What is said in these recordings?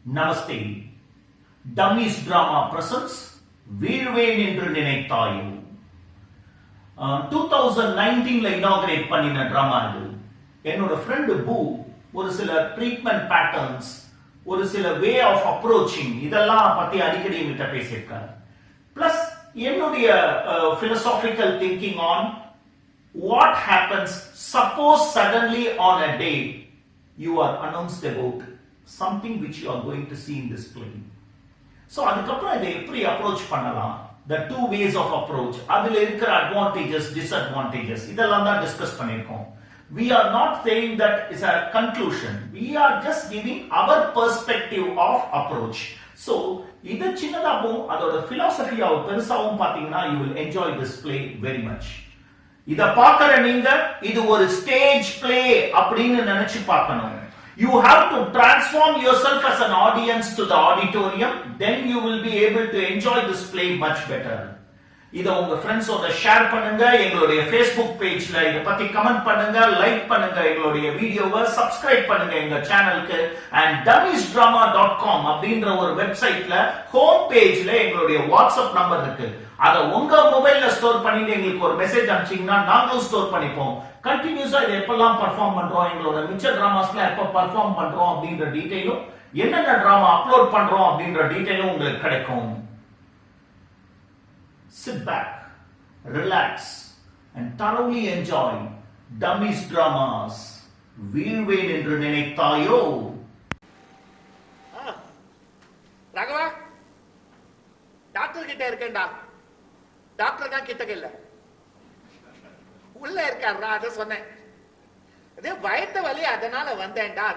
Namaste. Dummies Drama presents Veerven Endru Ninaitthayo. 2019 inaugurate பண்ணின drama இது. என்னோட friend Boo ஒரு சில treatment patterns, ஒரு சில way of approaching இதெல்லாம் பத்தி அடிக்கடி என்கிட்ட பேசியிருக்காரு. Plus என்னுடைய philosophical thinking on what happens suppose suddenly on a day you are announced about something which you are going to see in this play. So அதுக்கப்புறம் இதை எப்படி approach பண்ணலாம், the two ways of approach, அதில் இருக்கிற advantages, disadvantages இதெல்லாம் தான் discuss பண்ணியிருக்கோம். We are not saying that is a conclusion. We are just giving our perspective of approach. So இது சின்னதாகவும் அதோட philosophy-ஆவும் பெருசாகவும் பார்த்தீங்கன்னா you will enjoy this play very much. இத பார்க்கிற நீங்க இது ஒரு ஸ்டேஜ் பிளே அப்படின்னு நினைச்சு பார்க்கணும். You have to transform yourself as an audience to the auditorium, then you will be able to enjoy this play much better. இத உங்க ஃப்ரெண்ட்ஸோட ஷேர் பண்ணுங்க, எங்களுடைய Facebook பேஜ்ல இத பத்தி கமெண்ட் பண்ணுங்க, லைக் பண்ணுங்க, எங்களுடைய வீடியோவை சப்ஸ்கிரைப் பண்ணுங்க எங்க சேனலுக்கு. and dummiesdrama.com அப்படிங்கற ஒரு வெப்சைட்ல ஹோம் பேஜ்ல எங்களுடைய வாட்ஸ்அப் நம்பர் இருக்கு. அத உங்க மொபைல்ல ஸ்டோர் பண்ணிட்டு எங்களுக்கு ஒரு மெசேஜ் அனுப்பிச்சீங்கன்னா நாங்களும் ஸ்டோர் பண்ணிப்போம். கண்டினியூஸா இதை எப்பெல்லாம் பர்ஃபார்ம் பண்றோம், எங்களோட மிச்ச டிராமாஸ்ல எப்ப பர்ஃபார்ம் பண்றோம் அப்படின்ற டீடைலும், என்னென்ன டிராமா அப்லோட் பண்றோம் அப்படின்ற டீடைலும் உங்களுக்கு கிடைக்கும். Sit back, relax and thoroughly enjoy Dummies Dramas. Veerven Endru Ninaitthayo. Raghava, doctor கிட்ட இருக்கேன்டா. டாக்டர் தான் கிட்ட இல்ல, உள்ள இருக்காரா, அத சொன்னேன். அதே வயிற்று வலி அதனால வந்தேன்டா.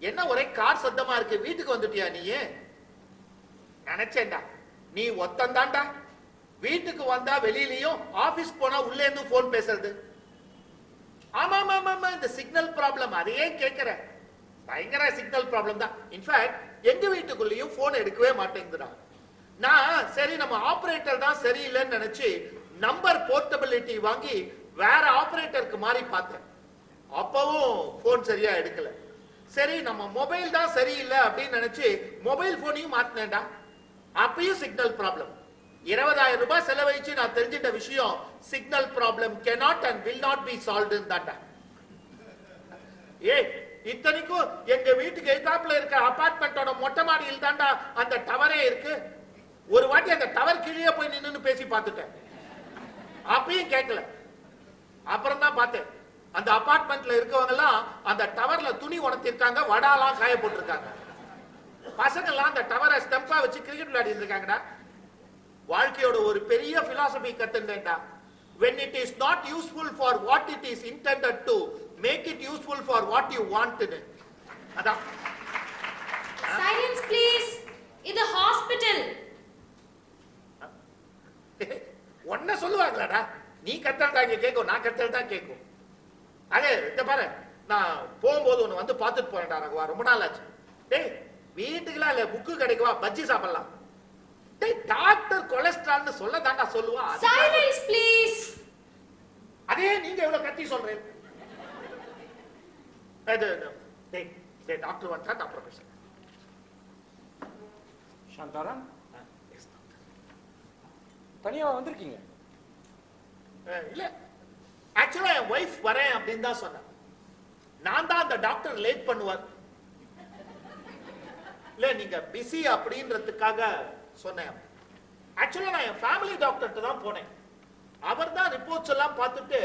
என்ன ஒரே கார் சத்தமா இருக்கு, வீட்டுக்கு வந்துட்டியா நீ? நினைச்சேன்டா நீ ஒத்தந்தான்டா. வீட்டுக்கு வந்தா வெளியிலயும், ஆபீஸ் போனா உள்ளே இருந்து போன் பேசுறது. ஆமா ஆமா இந்த சிக்னல் ப்ராப்ளம், அதையே கேட்கிற. பயங்கர சிக்னல் ப்ராப்ளம் தான். இன்ஃபேக்ட் எங்க வீட்டுக்குள்ளேயும் போன் எடுக்கவே மாட்டேங்குதுடா. நான் சரி நம்ம ஆபரேட்டர் தான் சரியில்லைன்னு நினைச்சு நம்பர் போர்ட்டபிலிட்டி வாங்கி வேற ஆபரேட்டருக்கு மாறி பார்த்தேன். அப்பவும் போன் சரியா எடுக்கல. சரி நம்ம மொபைல் தான் சரியில்லை அப்படின்னு நினைச்சு மொபைல் போனையும் மாத்தினேன்டா. அப்பயும் சிக்னல் ப்ராப்ளம். 20,000 ரூபாய் செலவழிச்சு நான் தெரிஞ்சிட்ட விஷயம், signal problem cannot and will not be solved தான்டா. இத்தனைக்கும் எங்க வீட்டுக்கு எதிர்த்தாப்புல இருக்க அபார்ட்மெண்டோட மொட்டை மாடியில் தான்டா அந்த டவரே இருக்கு. ஒரு வாட்டி அந்த டவர் கீழே போய் நின்னு பேசி பார்த்துட்டேன், அப்பயும் கேட்கல. அப்புறம் தான் பார்த்தேன் அந்த அபார்ட்மெண்ட்ல இருக்கவங்க எல்லாம் அந்த டவர்ல துணி உணர்த்திருக்காங்க, வடாலாம் காய போட்டிருக்காங்க. பசங்க எல்லாம் அந்த டவரை ஸ்டெம்பா வச்சு கிரிக்கெட் விளையாடி இருக்காங்கடா. வாழ்க்கையோட ஒரு பெரிய philosophy கத்துண்டேன்டா. when it is not useful for what it is intended to, make it useful for what you wanted. அதான். Silence please. இது ஹாஸ்பிடல். ஒன்ன சொல்லுவாங்களாடா, நீ கத்தல் தான் கேட்கும், நான் கத்தல் தான் கேட்கும். அதே இந்த பாரு, நான் போகும்போது ஒன்று வந்து பார்த்துட்டு போறேன்டா ரகுவா, ரொம்ப நாள் ஆச்சு. டேய் வீட்டுக்குலாம் இல்லை, புக்கு கிடைக்குவா, பஜ்ஜி சாப்பிடலாம். டேய் டாக்டர் கொலஸ்ட்ரால்னு சொல்ல தாண்டா சொல்லுவா. Silence please. அதே நீங்க எவ்வளவு கத்தி சொல்றேன். டேய் டேய் டாக்டர் வந்தா டாக்டர் பேச. சாந்தாராம், தனியா வந்திருக்கீங்க? இல்ல, ஆக்சுவலா என் வைஃப் வரேன் அப்படின்னு தான் சொன்னேன். நான் தான் அந்த டாக்டர் லேட் பண்ணுவார். இல்ல நீங்க பிஸி அப்படின்றதுக்காக சொன்னேன். ஆக்சுவலா நான் என் ஃபேமிலி டாக்டர்கிட்ட தான் போனேன். அவர் தான் ரிப்போர்ட்ஸ் எல்லாம் பார்த்துட்டு,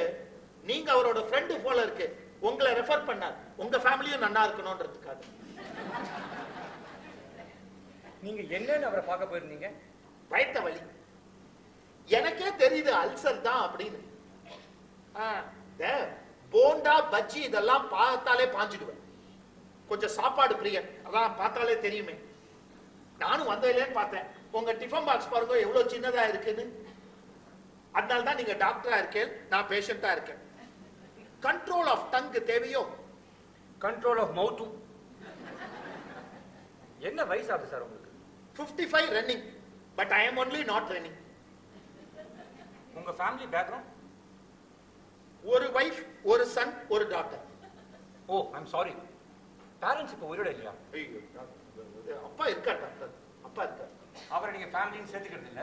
நீங்க அவரோட ஃப்ரெண்டு போல இருக்கு, உங்களை ரெஃபர் பண்ணார், உங்க ஃபேமிலியும் நல்லா இருக்கணும்ன்றதுக்காக. நீங்க என்னன்னு அவரை பார்க்க போயிருந்தீங்க? வயிற்று வலி. எனக்கே தெரியுது அல்சர் தான் அப்படின்னு. போண்டா பஜ்ஜி இதெல்லாம் பார்த்தாலே பாஞ்சிடுவேன். கொஞ்சம் சாப்பாடு பிரியன், அதான் பார்த்தாலே தெரியுமே. நானும் வந்ததுலேன்னு பார்த்தேன், உங்க டிஃபன் பாக்ஸ் பாருங்க எவ்வளவு சின்னதா இருக்குன்னு. அதனால தான் நீங்க டாக்டரா இருக்கேன், நான் பேஷண்டா இருக்கேன். கண்ட்ரோல் ஆஃப் டங் தேவையோ? கண்ட்ரோல் ஆஃப் மவுத்தும். என்ன வயசு ஆகுது சார் உங்களுக்கு? 55 running, but I am only not running. உங்க ஃபேமிலி பேக்ரவுண்ட்? ஒரு வைஃப், ஒரு சன், ஒரு doctor. Oh I'm sorry, parents இப்போ உயிரோட இல்லையா? ஐயோ அப்பா இருக்கா டாக்டர், அப்பா இருக்கா. அவரை நீங்க ஃபேமிலின்னு சேர்த்துக்கிறது இல்ல.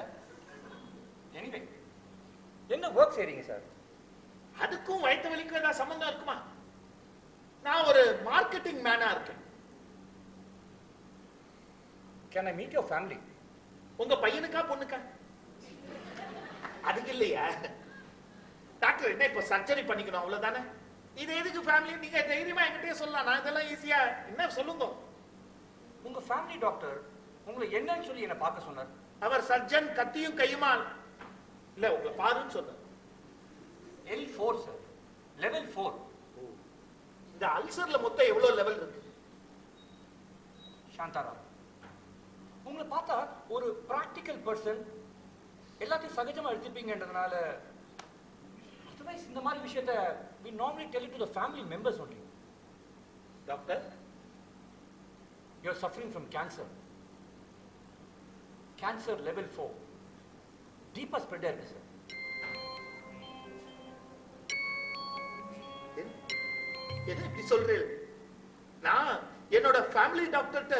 எனிவே என்ன ஒர்க் செய்றீங்க சார்? அதுக்கும் வயிற்று வலிக்கும் ஏதாவது சம்பந்தம் இருக்குமா? நான் ஒரு மார்க்கெட்டிங் மேனா இருக்கேன். Can I meet your family? உங்க பையனுக்கா பொண்ணுக்கா? அதுக்கு இல்லையா டாக்டர், என்ன இப்ப சர்ஜரி பண்ணிக்கணும் அவ்வளவுதானே? இது எதுக்கு ஃபேமிலி? நீங்க தைரியமா என்கிட்டயே சொல்லலாம், நான் இதெல்லாம் ஈஸியா என்ன சொல்லுங்க. உங்க ஃபேமிலி டாக்டர் உங்களை என்னன்னு சொல்லி என்ன பார்க்க சொன்னார்? அவர் சர்ஜன், கத்தியும் கையுமா இல்ல உங்களை பாருன்னு சொன்னார். L4 sir, level 4. இந்த அல்சர்ல மொத்தம் எவ்வளவு லெவல் இருக்கு? சாந்தாராம், உங்களை பார்த்தா ஒரு பிராக்டிக்கல் பர்சன், எல்லாத்தையும் சகஜமா எடுத்துப்பீங்கன்றதுனால, otherwise இந்த மாதிரி விஷயத்தை we normally tell it to the family members only. Doctor, You are suffering from cancer. Cancer level 4. Deepa spread இருக்கு சார். என்ன இப்படி சொல்றீங்க? நான் என்னோட ஃபேமிலி டாக்டர்கிட்ட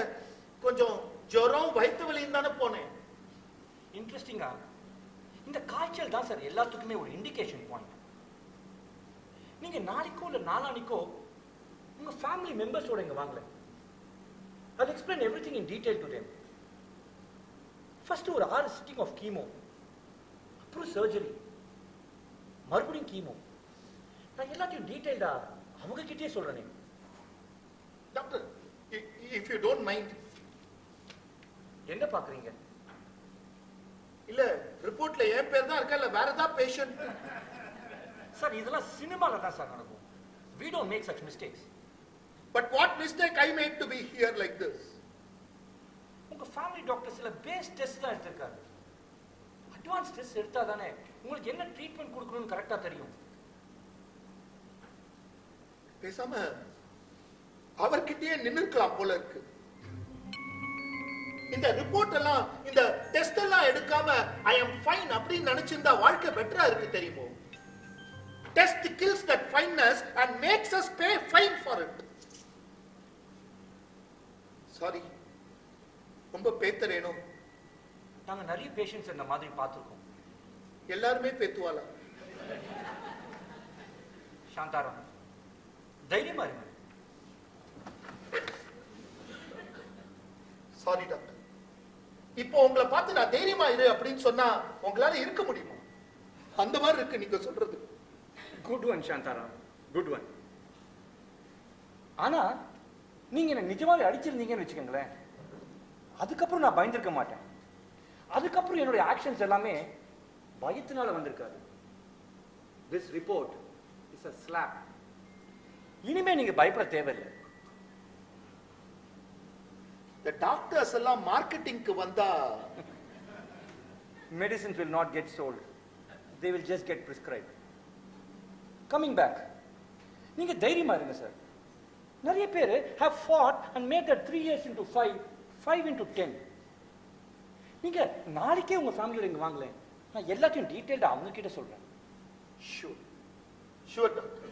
கொஞ்சம் ஜுரம் வயிற்று வலின்னு தானே போனேன். இன்ட்ரெஸ்டிங்கா, இந்த காய்ச்சல் தான் சார் எல்லாத்துக்குமே ஒரு இண்டிகேஷன் பாயிண்ட். நீங்க நாளைக்கோ இல்ல நாளானிக்கோ உங்க ஃபேமிலி மெம்பர்ஸோட இங்க வாங்கல. I'll explain everything in detail to them. First ஒரு 6 சிட்டிங் ஆஃப் கீமோ, அப்புறம் சர்ஜரி, மறுபடியும் கீமோ. நான் எல்லாத்தையும் டீடைல்டா அவங்க கிட்டே சொல்றேனே. Doctor, if you don't mind, என்ன பாக்குறீங்க? இல்ல ரிப்போர்ட்ல என் பேர் தான் இருக்கா இல்ல வேற ஏதாவது பேஷண்ட்? சார் இதெல்லாம் சினிமால தான் சார் நடக்கும். We don't make such mistakes. But what mistake I made to be here like this? உங்க ஃபேமிலி டாக்டர் சில பேஸ் டெஸ்ட் தான் எடுத்திருக்காரு. அட்வான்ஸ் டெஸ்ட் எடுத்தா தானே உங்களுக்கு என்ன ட்ரீட்மெண்ட் கொடுக்கணும்னு கரெக்டா தெரியும். பேசாம அவர்கிட்டயே நின்னுக்கலாம் போல இருக்கு. இந்த ரிப்போர்ட் எல்லாம் இந்த டெஸ்ட் எல்லாம் எடுக்காம ஐ அம் ஃபைன் அப்படின்னு நினைச்சிருந்தா வாழ்க்கை பெட்டரா இருக்கு தெரியுமோ? Test kills that fineness and makes us pay fine for it. Sorry, ரொம்ப பேத்தரேனோ. நாங்க நிறைய பேஷண்ட்ஸ் இந்த மாதிரி பார்த்துருக்கோம். எல்லாருமே பேத்துவாளா? சாந்தாராம், தைரியமா இருங்க. சாரி டாக்டர், இப்போ உங்களை பார்த்து நான் தைரியமா இரு அப்படின்னு சொன்னா உங்களால இருக்க முடியுமா? அந்த மாதிரி இருக்கு நீங்க சொல்றது. Good one Shantaram, good one. ஆனா நீங்க என்ன நிஜமாவே அடிச்சிருந்தீங்கன்னு வச்சுக்கோங்களேன், அதுக்கப்புறம் நான் பயந்துருக்க மாட்டேன். அதுக்கப்புறம் என்னுடைய ஆக்ஷன்ஸ் எல்லாமே பயத்தினால வந்திருக்காது. This report is a slap. இனிமே நீங்க பயப்பட தேவையில்லை. இந்த டாக்டர்ஸ் எல்லாம் மார்க்கெட்டிங்க்கு வந்தா Medicines will not get sold. They will just get prescribed. Coming back, நீங்க தைரியமா இருங்க சார். நிறைய பேர் have fought and made that 3 years into 5, 5 into 10. நீங்க நாளைக்கே உங்க ஃபேமிலியோட இங்க வாங்கலேன், நான் எல்லாத்தையும் டீடைல்டா அவங்க கிட்ட சொல்றேன். Sure doctor.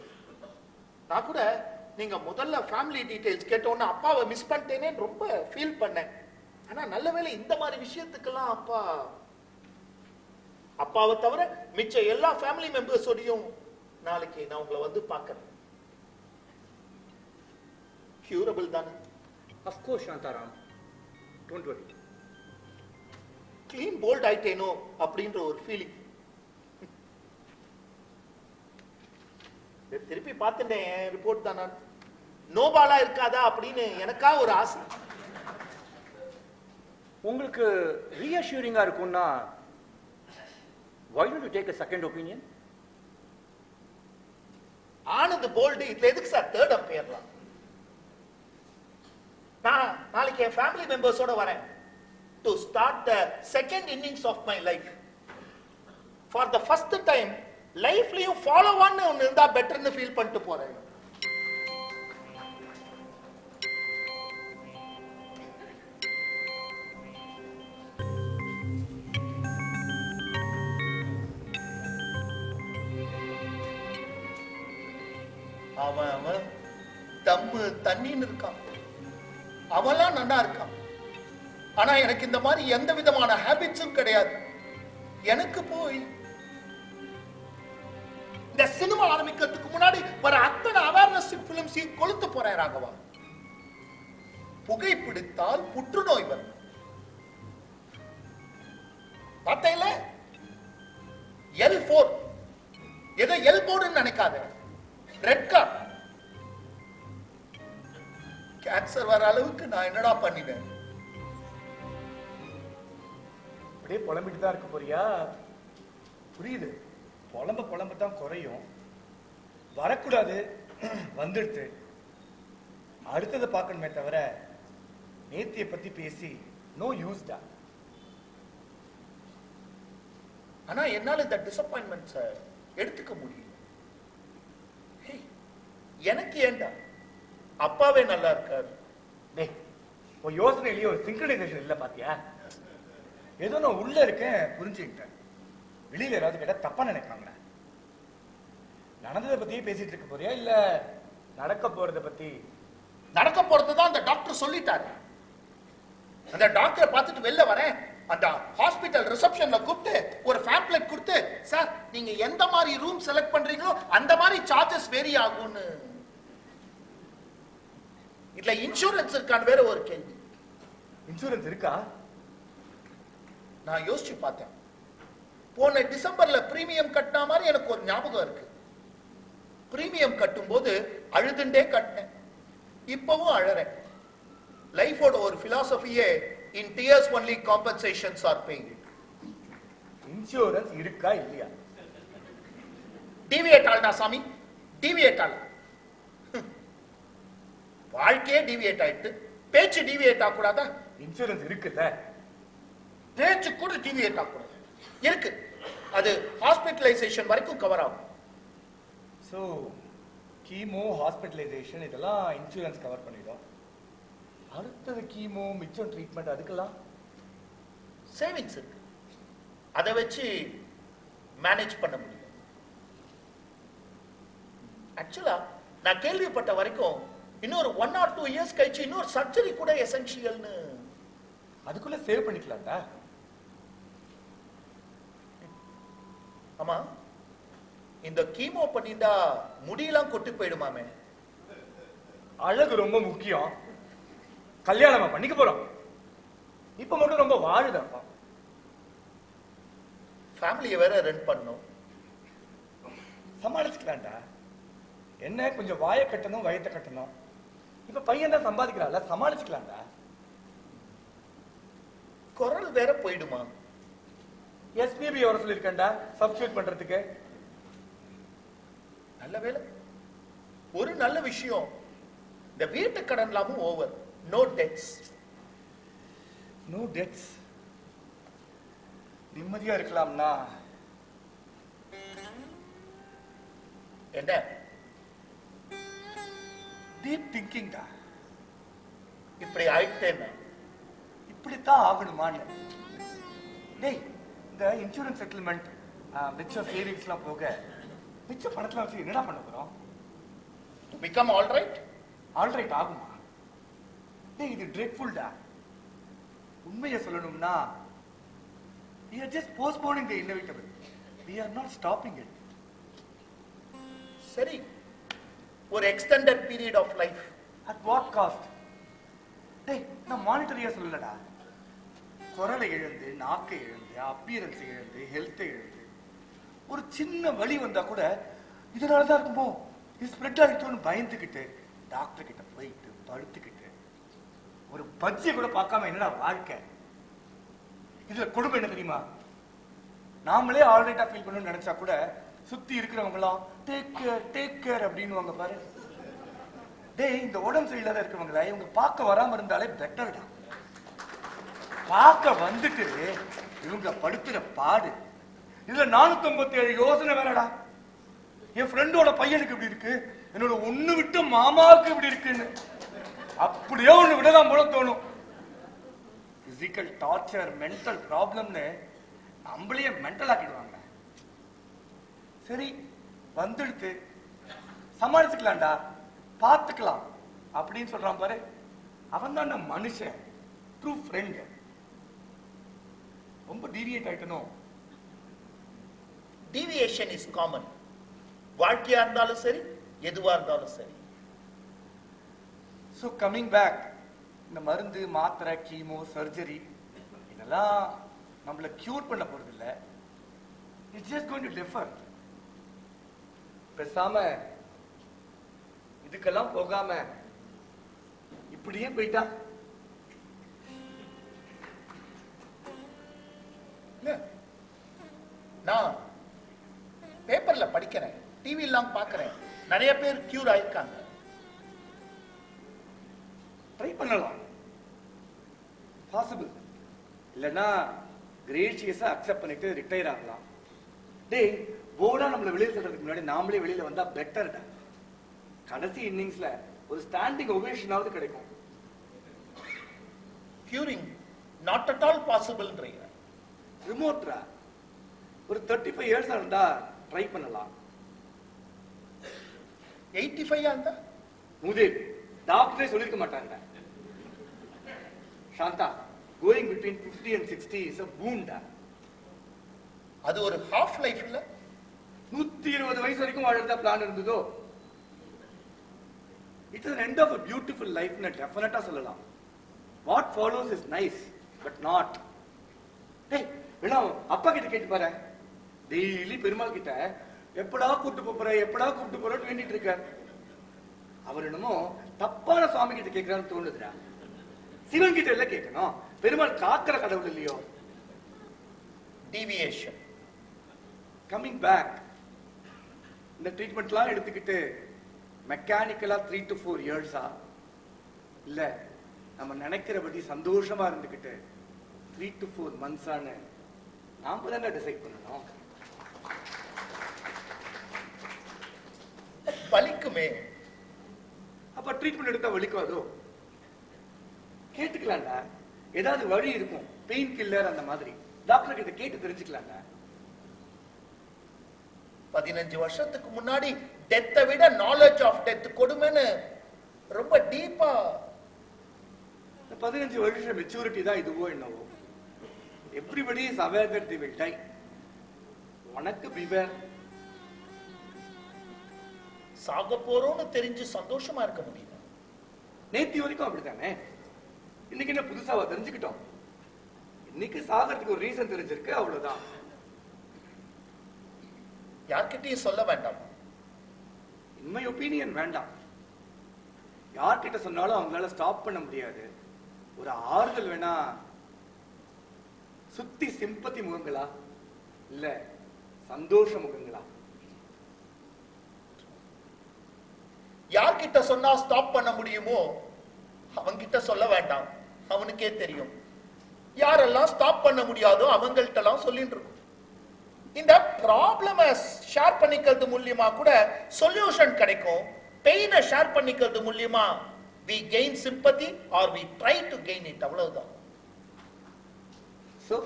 நான் கூட நீங்க முதல்ல ஃபேமிலி டீடைல்ஸ் கேட்டோன்னு அப்பாவை மிஸ் பண்ணிட்டேனே ரொம்ப ஃபீல் பண்ணேன். ஆனா நல்ல வேளை இந்த மாதிரி விஷயத்துக்கெல்லாம் அப்பாவை தவிர மிச்ச எல்லா ஃபேமிலி மெம்பர்ஸோடையும் நாளைக்கு நான் உங்களை வந்து பார்க்கறேன். கியூரபிள் தானே? Of course Shantaram, don't worry. Clean bowled ஆயிட்டேனோ அப்படின்ற ஒரு ஃபீலிங். திருப்பி பார்த்துட்டேன் ரிப்போர்ட் தான், நான் நோபாலா இருக்காதா அப்படின்னு எனக்கா ஒரு ஆசை. உங்களுக்கு ரீஅஷ்யூரிங்கா இருக்கும்னா why don't you take a second opinion? ஆனது போல்டு, இதுல எதுக்கு சார் தேர்ட் அம்பையர்லாம்? நான் நாளைக்கு என் ஃபேமிலி மெம்பர்ஸோட வரேன் to start the second innings of my life. For the first time லைஃப்லயும் ஃபாலோ ஒன்னு ஒன்னு இருந்தா பெட்டர்னு ஃபீல் பண்ணிட்டு போறேன். அவன் தம்மு தண்ணின்னு இருக்கான். அவெல்லாம் நல்லா இருக்கான். ஆனா எனக்கு இந்த மாதிரி எந்த விதமான ஹேபிட்ஸும் கிடையாது. எனக்கு போய் இந்த சினிமா ஆரம்பிக்கிறதுக்கு முன்னாடி வர அத்தனை அவேர்னஸ் பிலிம்ஸையும் கொளுத்து போறேன் ராகவா. புகைப்பிடித்தால் புற்றுநோய் வரும். பார்த்தேல L4 ஏதோ எல் போர்டுன்னு நினைக்காத. Red card. கேன்சர் வர அளவுக்கு நான் என்னடா பண்ணினேன்? அப்படியே புலம்பிட்டு தான் இருக்க போறியா? புரியுது. புலம்ப தான் குறையும். வரக்கூடாது, வந்துடுத்து. அடுத்ததை பார்க்கணுமே தவிர நேத்தியை பத்தி பேசி நோ யூஸ் தான். ஆனா என்னால இந்த டிசப்பாயின்மெண்ட்ஸை எடுத்துக்க முடியும். எனக்கு ஏண்டா? அப்பாவே நல்லா இருக்காரு. டேய், உன் யோசனையிலேயே ஒரு சிங்க்ரனைசேஷன் இல்லை பாத்தியா? ஏதோ நான் உள்ள இருக்கேன் புரிஞ்சுக்கிட்டேன். வெளியில யாராவது கேட்டா தப்பா நினைப்பாங்களே. நடந்ததை பத்தியே பேசிட்டு இருக்க போறியா இல்ல நடக்க போறதை பத்தி? நடக்க போறதுதான் அந்த டாக்டர் சொல்லிட்டாரு. அந்த டாக்டரை பார்த்துட்டு வெளில வரேன். அந்த ஹாஸ்பிட்டல் ரிசப்ஷன்ல கூப்பிட்டு ஒரு பேம்ப்ளெட் கொடுத்து, சார் நீங்க எந்த மாதிரி ரூம் செலக்ட் பண்றீங்களோ அந்த மாதிரி சார்ஜஸ் வேரி ஆகும்னு. இதுல இன்சூரன்ஸ் இருக்கான்னு வேற ஒரு கேள்வி. இன்சூரன்ஸ் இருக்கா? நான் யோசிச்சு பார்த்தேன். போன டிசம்பர்ல பிரீமியம் கட்டின மாதிரி எனக்கு ஒரு ஞாபகம் இருக்கு. பிரீமியம் கட்டும் போது அழுதுண்டே கட்டினேன். இப்பவும் அழறேன். லைஃபோட ஒரு பிலாசபியே இன் tears only compensations are paid. Insurance இருக்கா இல்லையா? டிவியேட் ஆல்டா சாமி, டிவியேட் ஆல். வாழ்க்கையே டிவியேட் ஆயிட்டு பேச்சு டிவியேட் ஆகக்கூடாதா? இன்சூரன்ஸ் இருக்குல்ல? பேச்சு கூட டிவியேட் ஆகக்கூடாது. இருக்கு. அது ஹாஸ்பிட்டலைசேஷன் வரைக்கும் கவர் ஆகும். ஸோ கீமோ, ஹாஸ்பிட்டலைசேஷன் இதெல்லாம் இன்சூரன்ஸ் கவர் பண்ணிடும். அடுத்தது கீமோ, மிச்சம் ட்ரீட்மெண்ட், அதுக்கெல்லாம் சேவிங்ஸ் இருக்கு. அதை வச்சு மேனேஜ் பண்ண முடியும். ஆக்சுவலா நான் கேள்விப்பட்ட வரைக்கும் இன்னொரு 1 or 2 இயர்ஸ் கழிச்சு இன்னொரு சர்ஜரி கூட எசென்ஷியல்னு. அதுக்குள்ள சேவ் பண்ணிக்கலாம்டா. ஆமா, இந்த கீமோ பண்ணிட்டா முடியெல்லாம் கொட்டி போயிடுமாமே. அழகு ரொம்ப முக்கியம். கல்யாணமா பண்ணிக்க போறோம். இப்ப மட்டும் ரொம்ப வாழுதாப்பா. ஃபேமிலியை வேற ரன் பண்ணும். சமாளிச்சுக்கலாம்டா. என்ன கொஞ்சம் வாயை கட்டணும், வயத்தை கட்டணும். இப்ப பையன் தான் சம்பாதிக்கிறான்ல, சமாளிச்சுக்கலாம்டா. குரல் வேற போயிடுமா? எஸ்பிபி வர சொல்லியிருக்கேன்டா சப்ஸ்டியூட் பண்றதுக்கு. நல்ல வேலை. ஒரு நல்ல விஷயம், இந்த வீட்டு கடன்லாமும் over. No debts. No debts. நிம்மதியா இருக்கலாம்னா என்ன? டீப் திங்கிங் தான். இப்படி ஆயிட்டேன்னா இப்படித்தான் ஆகணுமான்னு. டேய், இந்த இன்சூரன்ஸ் செட்டில்மெண்ட், மிச்சம் சேவிங்ஸ்லாம் போக மிச்ச பணத்துல வச்சு என்னடா பண்ண போறோம்? To become all right. Alright ஆகுமா? டேய், இது ட்ரெட்ஃபுல்டா. உண்மையை சொல்லணும்னா we are just postponing the inevitable. We are not stopping it. சரி, ஒரு extended period of life. At what cost? டேய், நான் மானிட்டரியா சொல்லலடா. குரலை இழந்து, நாக்கை இழந்து, அப்பியரன்ஸ் இழந்து, ஹெல்த்தை இழந்து, ஒரு சின்ன வலி வந்தா கூட இதனாலதான் இருக்குமோ, இது ஸ்ப்ரெட் ஆகிட்டோன்னு பயந்துக்கிட்டு டாக்டர் கிட்ட போயிட்டு படுத்துக்கிட்டு ஒரு பஜ்ஜியை கூட பார்க்காம என்னடா வாழ்க்கை? இதுல கொடுமை என்ன தெரியுமா? நாமளே ஆல்ரைட்டா ஃபீல் பண்ணணும்னு நினைச்சா கூட சுத்தி இருக்கிறவங்களாம் டேக் கேர் அப்படின்னு பாரு. டேய், இந்த உடம்பு சரியில்லாத இருக்கிறவங்கள இவங்க பார்க்க வராம இருந்தாலே பெட்டர்டா. பார்க்க வந்துட்டு இவங்க படுத்துற பாடு. இதுல 457 யோசனை வேறடா. என் ஃப்ரெண்டோட பையனுக்கு இப்படி இருக்கு, என்னோட ஒண்ணு விட்டு மாமாவுக்கு இப்படி இருக்குன்னு அப்படியே ஒண்ணு விடலாம் போல தோணும். பிசிக்கல் டார்ச்சர், மென்டல் ப்ராப்ளம்னு நம்மளையே மென்டல் ஆக்கிடுவாங்க. சரி, வந்துடுத்து சமாளிச்சுக்கலாம்டா, பார்த்துக்கலாம் அப்படின்னு சொல்றான் பாரு. அவன் தான் நம்ம மனுஷன், ட்ரூ ஃப்ரெண்ட். ரொம்ப டீவியேட் ஆயிட்டனும். Deviation is common. வாழ்க்கையா இருந்தாலும் சரி, எதுவா இருந்தாலும் சரி. ஸோ கம்மிங் பேக், இந்த மருந்து, மாத்திரை, கீமோ, சர்ஜரி இதெல்லாம் நம்மளை கியூர் பண்ண போறது இல்லை. It's just going to differ. பேசாம இதுக்கெல்லாம் போகாம இப்படியே போயிட்டா நான் பேப்பர்ல படிக்கிறேன், டிவி எல்லாம் பார்க்கிறேன், நிறைய பேர் கியூர் ஆயிருக்காங்க. ட்ரை பண்ணலாம், பாசிபிள். இல்லைன்னா கிரேஷியஸா அக்செப்ட் பண்ணிட்டு ரிட்டையர் ஆகலாம். டேய், போர்டா நம்மளை வெளியே சொல்றதுக்கு முன்னாடி நாமளே வெளியில வந்தா பெட்டர்டா. கடைசி இன்னிங்ஸ்ல ஒரு ஸ்டாண்டிங் ஒவேஷனாவது கிடைக்கும். கியூரிங் நாட் அட் ஆல் பாசிபிள்ன்றீங்க. ரிமோட்ரா ஒரு 35 இயர்ஸ் இருந்தா ட்ரை பண்ணலாம். 85 இருந்தா முதேவ் டாக்டரே சொல்லிருக்க மாட்டாங்க. Shanta, going between 50 and 60 is a boon டா. அது ஒரு ஹாஃப் லைஃப் இல்ல. 120 வயசு வரைக்கும் வாழறதா பிளான் இருந்ததோ? It's an end of a beautiful life னு டெஃபினட்டா சொல்லலாம். What follows is nice but not. டேய், வேணா அப்பா கிட்ட கேட்டு பாரு. டெய்லி பெருமாள் கிட்ட எப்படா கூப்பிட்டு போறோம்னு வேண்டிட்டு இருக்கார். அவர் என்னமோ தப்பான சுவாமி கிட்ட கேட்கிறான்னு தோணுதுடா. சிவன் கிட்ட எல்லாம் கேட்கணும், பெருமாள் காக்கிற கடவுள் இல்லையோ. டீவியேஷன். கம்மிங் பேக், இந்த ட்ரீட்மெண்ட்லாம் எடுத்துக்கிட்டு மெக்கானிக்கலா 3 to 4 இயர்ஸா, இல்ல நம்ம நினைக்கிறபடி சந்தோஷமா இருந்துக்கிட்டு 3 to 4 months-ஆன்னு நாம தானே டிசைட் பண்ணணும். வலிக்குமே. அப்ப ட்ரீட்மெண்ட் எடுத்தா வலிக்காதோ? கேட்டுக்கலாம்டா, ஏதாவது வழி இருக்கும், பெயின் கில்லர் அந்த மாதிரி. டாக்டர் கிட்ட கேட்டு தெரிஞ்சுக்கலாம்டா. 15 வருஷத்துக்கு முன்னாடி டெத்தை விட நாலேஜ் ஆஃப் டெத் கொடுமைன்னு ரொம்ப டீப்பா. 15 வருஷம் மெச்சூரிட்டி தான் இதுவோ என்னவோ. Everybody is aware that they will die. உனக்கு பிவேர். சாக போறோம்னு தெரிஞ்சு சந்தோஷமா இருக்க முடியுமா? நேத்தி வரைக்கும் அப்படித்தானே. இன்னைக்கு என்ன புதுசாவா தெரிஞ்சுக்கிட்டோம்? இன்னைக்கு சாகிறதுக்கு ஒரு ரீசன் தெரிஞ்சிருக்கு, அவ்வளவுதான். யார்கிட்டயும் சொல்ல வேண்டாம். இன் மை ஒப்பீனியன் வேண்டாம். யார்கிட்ட சொன்னாலும் அவங்களால ஸ்டாப் பண்ண முடியாது. ஒரு ஆறுதல் வேணா. சுத்தி சிம்பத்தி முகங்களா இல்ல சந்தோஷ முகங்களா? யார்கிட்ட சொன்னா ஸ்டாப் பண்ண முடியுமோ அவங்கிட்ட சொல்ல வேண்டாம், அவனுக்கே தெரியும். யாரெல்லாம் ஸ்டாப் பண்ண முடியாதோ அவங்கள்ட்ட எல்லாம் சொல்லிட்டு இருக்கும். இந்த ப்ராப்ளம ஷேர் பண்ணிக்கிறது மூலியமா கூட சொல்யூஷன் கிடைக்கும். பெயினை ஷேர் பண்ணிக்கிறது மூலியமா we gain sympathy or we try to gain it, அவ்வளவுதான். So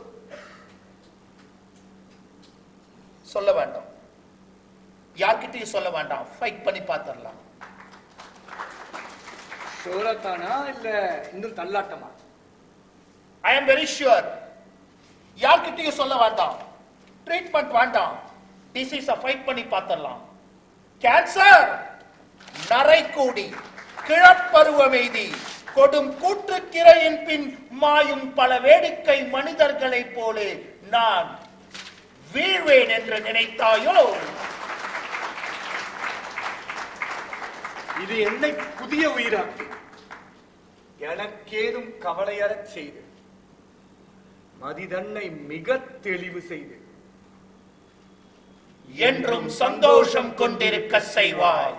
சொல்ல வேண்டாம், யார்கிட்டயும் சொல்ல வேண்டாம், ஃபைட் பண்ணி பார்த்துடலாம். ஷோரத்தானா இல்ல இன்னும் தள்ளாட்டமா? I am very sure. யார்கிட்டயும் சொல்ல வேண்டாம், ட்ரீட்மெண்ட் வேண்டாம், டிசீஸை ஃபைட் பண்ணி பார்த்துடலாம். கேன்சர், நரைக்கூடி, கிழப்பருவமெய்தி, கொடும் கூற்றுக்கிரையின் பின் மாயும் பல வேடிக்கை மனிதர்களைப் போலே நான் வீழ்வேன் என்று நினைத்தாயோ? இது என்னை புதிய உயிராக்கி எனக்கேதும் கவலையறச் செய்து மதிதன்னை மிக தெளிவு செய்து என்றும் சந்தோஷம் கொண்டிருக்க செய்வாய்.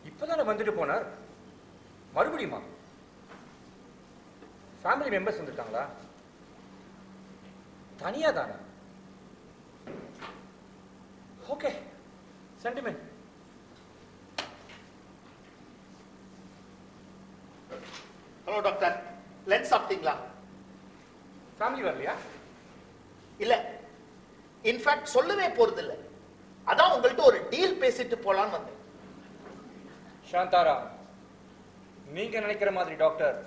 இப்பதானே வந்துட்டு போனார், மறுபடியுமா? ஃபேமிலி மெம்பர்ஸ் வந்திருக்காங்களா? தனியா தானே? Okay sentiment. Hello doctor, lens சாப்பிட்டீங்களா? ஃபேமிலி வரலையா? இல்ல, இன்ஃபேக்ட் சொல்லவே போறது இல்ல. அதான் உங்கள்ட்ட ஒரு டீல் பேசிட்டு போலான்னு வந்தேன். சாந்தாராம், நீங்க நினைக்கிற மாதிரி டாக்டர்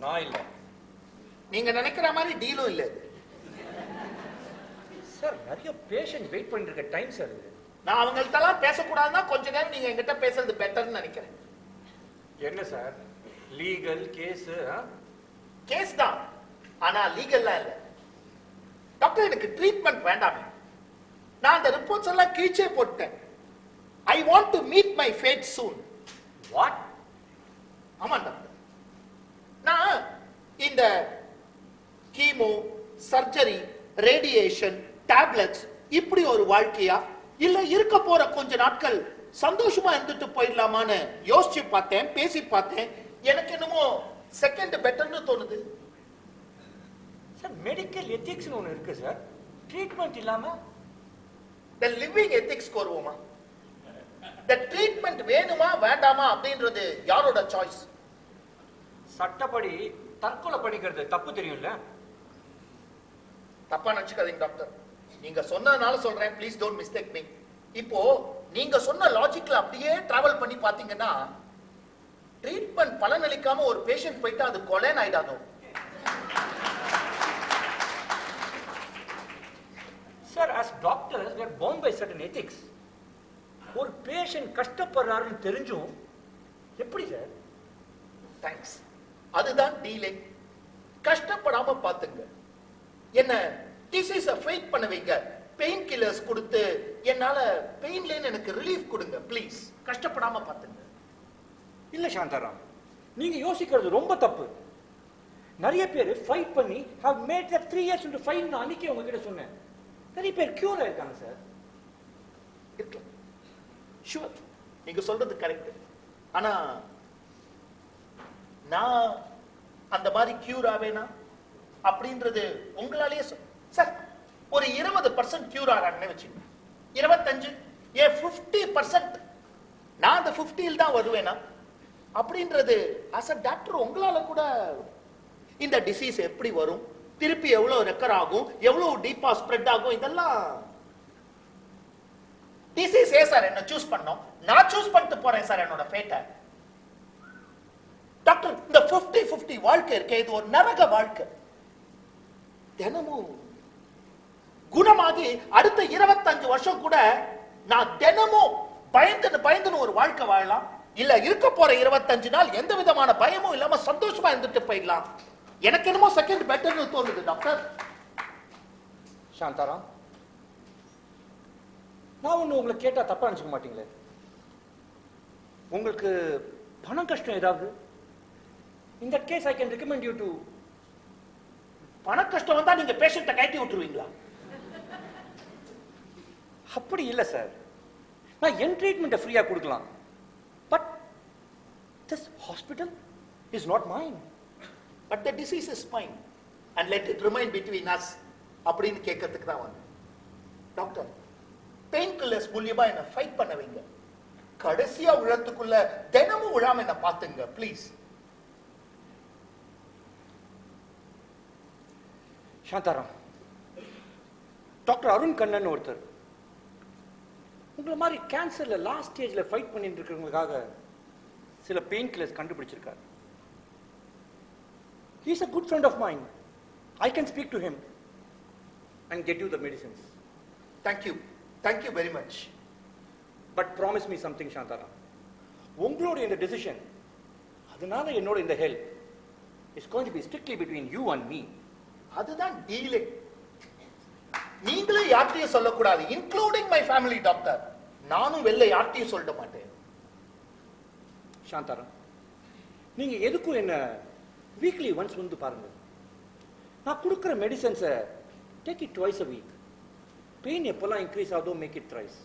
நான் இல்லை. நீங்க நினைக்கிற மாதிரி டீலும் இல்ல இது. சார் நிறைய பேஷண்ட் வெயிட் பண்ணிட்டு இருக்க டைம் சார் இது. நான் அவங்கள்ட்ட எல்லாம் பேசக்கூடாதுன்னா கொஞ்ச நேரம் நீங்க என்கிட்ட பேசுறது பெட்டர்னு நினைக்கிறேன். என்ன சார் லீகல் கேஸ்? கேஸ் தான், ஆனா லீகல்லாம் இல்ல. டாக்டர், எனக்கு ட்ரீட்மெண்ட் வேண்டாமே. நான் அந்த ரிப்போர்ட்ஸ் எல்லாம் கீழே போட்டேன். I want to meet my fate soon. What? ஆமா டாக்டர், நான் இந்த கீமோ, சர்ஜரி, ரேடியேஷன், டேப்லெட்ஸ் இப்படி ஒரு வாழ்க்கையா இல்ல இருக்க போற கொஞ்ச நாட்கள் சந்தோஷமா இருந்துட்டு போயிடலாமான்னு யோசிச்சு பார்த்தேன், பேசி பார்த்தேன். எனக்கு என்னமோ செகண்ட் பெட்டர்னு தோணுது. சார் மெடிக்கல் எத்திக்ஸ்னு ஒன்று இருக்கு சார். ட்ரீட்மெண்ட் இல்லாம the living ethics வருவோமா? the treatment வேணுமா வேண்டாமா அப்படின்றது யாரோட சாய்ஸ்? சட்டப்படி தற்கொலை பண்ணிக்கிறது தப்பு தெரியும்ல. தப்பா நினைச்சுக்காதீங்க டாக்டர், நீங்க சொன்னதுனால சொல்றேன், ப்ளீஸ் டோன்ட் மிஸ்டேக் மீ. இப்போ நீங்க சொன்ன லாஜிக்ல அப்படியே டிராவல் பண்ணி பாத்தீங்கன்னா ட்ரீட்மெண்ட் பலனளிக்காம ஒரு பேஷண்ட் போயிட்டு அது கொலைன்னு ஆயிடாதோ? Sir as doctors we are bound by certain ethics. ஒரு பேஷண்ட் கஷ்டப்படுறாருன்னு தெரிஞ்சும் எப்படி சார்? தேங்க்ஸ், அதுதான் டீலே. கஷ்டப்படாம பாத்துங்க. என்ன டிசீஸ ஃபைட் பண்ண வைங்க, பெயின் கில்லர்ஸ் கொடுத்து என்னால பெயின்லேன்னு எனக்கு ரிலீஃப் கொடுங்க ப்ளீஸ். கஷ்டப்படாம பாத்துங்க. இல்ல சாந்தாராம், நீங்க யோசிக்கிறது ரொம்ப தப்பு. நிறைய பேர் ஃபைட் பண்ணி have made that 3 years into 5 நான் அன்னைக்கே உங்ககிட்ட சொன்னேன். நிறைய பேர் கியூர் ஆயிருக்காங்க சார். இருக்கலாம், ஷுவர், நீங்க சொல்றது கரெக்ட். ஆனா நான் அந்த மாதிரி கியூர் ஆவேனா அப்படின்றது உங்களாலேயே சார் ஒரு 20% கியூர் ஆறாங்கன்னு வச்சுங்க, 25 ஏன் 50%, நான் அந்த 50 தான் வருவேனா அப்படின்றது as a டாக்டர் உங்களால கூட இந்த டிசீஸ் எப்படி வரும், திருப்பி எவ்வளவு ரெக்கர் ஆகும், எவ்வளவு டீப்பா ஸ்ப்ரெட் ஆகும், இதெல்லாம் டிசீஸ் சார் என்ன சூஸ் பண்ணோம், நான் சூஸ் பண்ணிட்டு போறேன் சார் என்னோட ஃபேட்டை. டாக்டர், இந்த 50-50 வாழ்க்கை இருக்கே, இது ஒரு நரக வாழ்க்கை. தினமும் குணமாகி அடுத்த 25 வருஷம் கூட நான் தினமும் பயந்துன்னு ஒரு வாழ்க்கை வாழலாம். இல்ல இருக்க போற 25 நாள் எந்த விதமான பயமும் இல்லாம சந்தோஷமா இருந்துட்டு போயிடலாம். எனக்கு என்னமோ செகண்ட் பெட்டர்னு தோணுது டாக்டர். சாந்தாராம், நான் ஒண்ணு உங்களை கேட்டா தப்பா நினைச்சுக்க மாட்டீங்களே? உங்களுக்கு பணம் கஷ்டம் ஏதாவது? In that case, I can recommend you to. பண கஷ்டம் வந்தா நீங்க பேஷண்ட்டை கட்டி விட்டுருவீங்களா? அப்படி இல்ல சார், நான் என் ட்ரீட்மெண்ட்டை ஃப்ரீயா கொடுக்கலாம். But this hospital is not mine. But the disease is mine and let it remain between us அப்படின்னு கேட்கறதுக்கு தான் வந்தேன். டாக்டர், பெயின் கில்லர்ஸ் மூலியமா என்ன ஃபைட் பண்ண வைங்க. கடைசியா உழத்துக்குள்ள தினமும் விழாம என்ன பாத்துங்க ப்ளீஸ். சாந்தாராம், டாக்டர் அருண் கண்ணன் ஒருத்தர் உங்களை மாதிரி கேன்சர்ல லாஸ்ட் ஸ்டேஜ்ல ஃபைட் பண்ணிட்டு இருக்கிறவங்களுக்காக சில பெயின் கில்லர்ஸ் கண்டுபிடிச்சிருக்காரு. He is a good friend of mine. I can speak to him and get you the medicines. Thank you very much. But promise me something, Shantaram. உங்களோட இந்த decision, அதனால என்னோட இந்த help is going to be strictly between you and me. அதுதான் delay. நீங்களே யார்ட்டையும் சொல்லக்கூடாது, including my family doctor. நானும் வெளில யார்ட்டையும் சொல்ல மாட்டேன். சாந்தாராம், நீங்க எதுக்கும் என்ன வீக்லி ஒன்ஸ் வந்து பாருங்க. நான் கொடுக்குற மெடிசன்ஸை take it twice a week. Pain எப்போல்லாம் இன்க்ரீஸ் ஆகுதோ மேக் இட் த்ரைஸ்.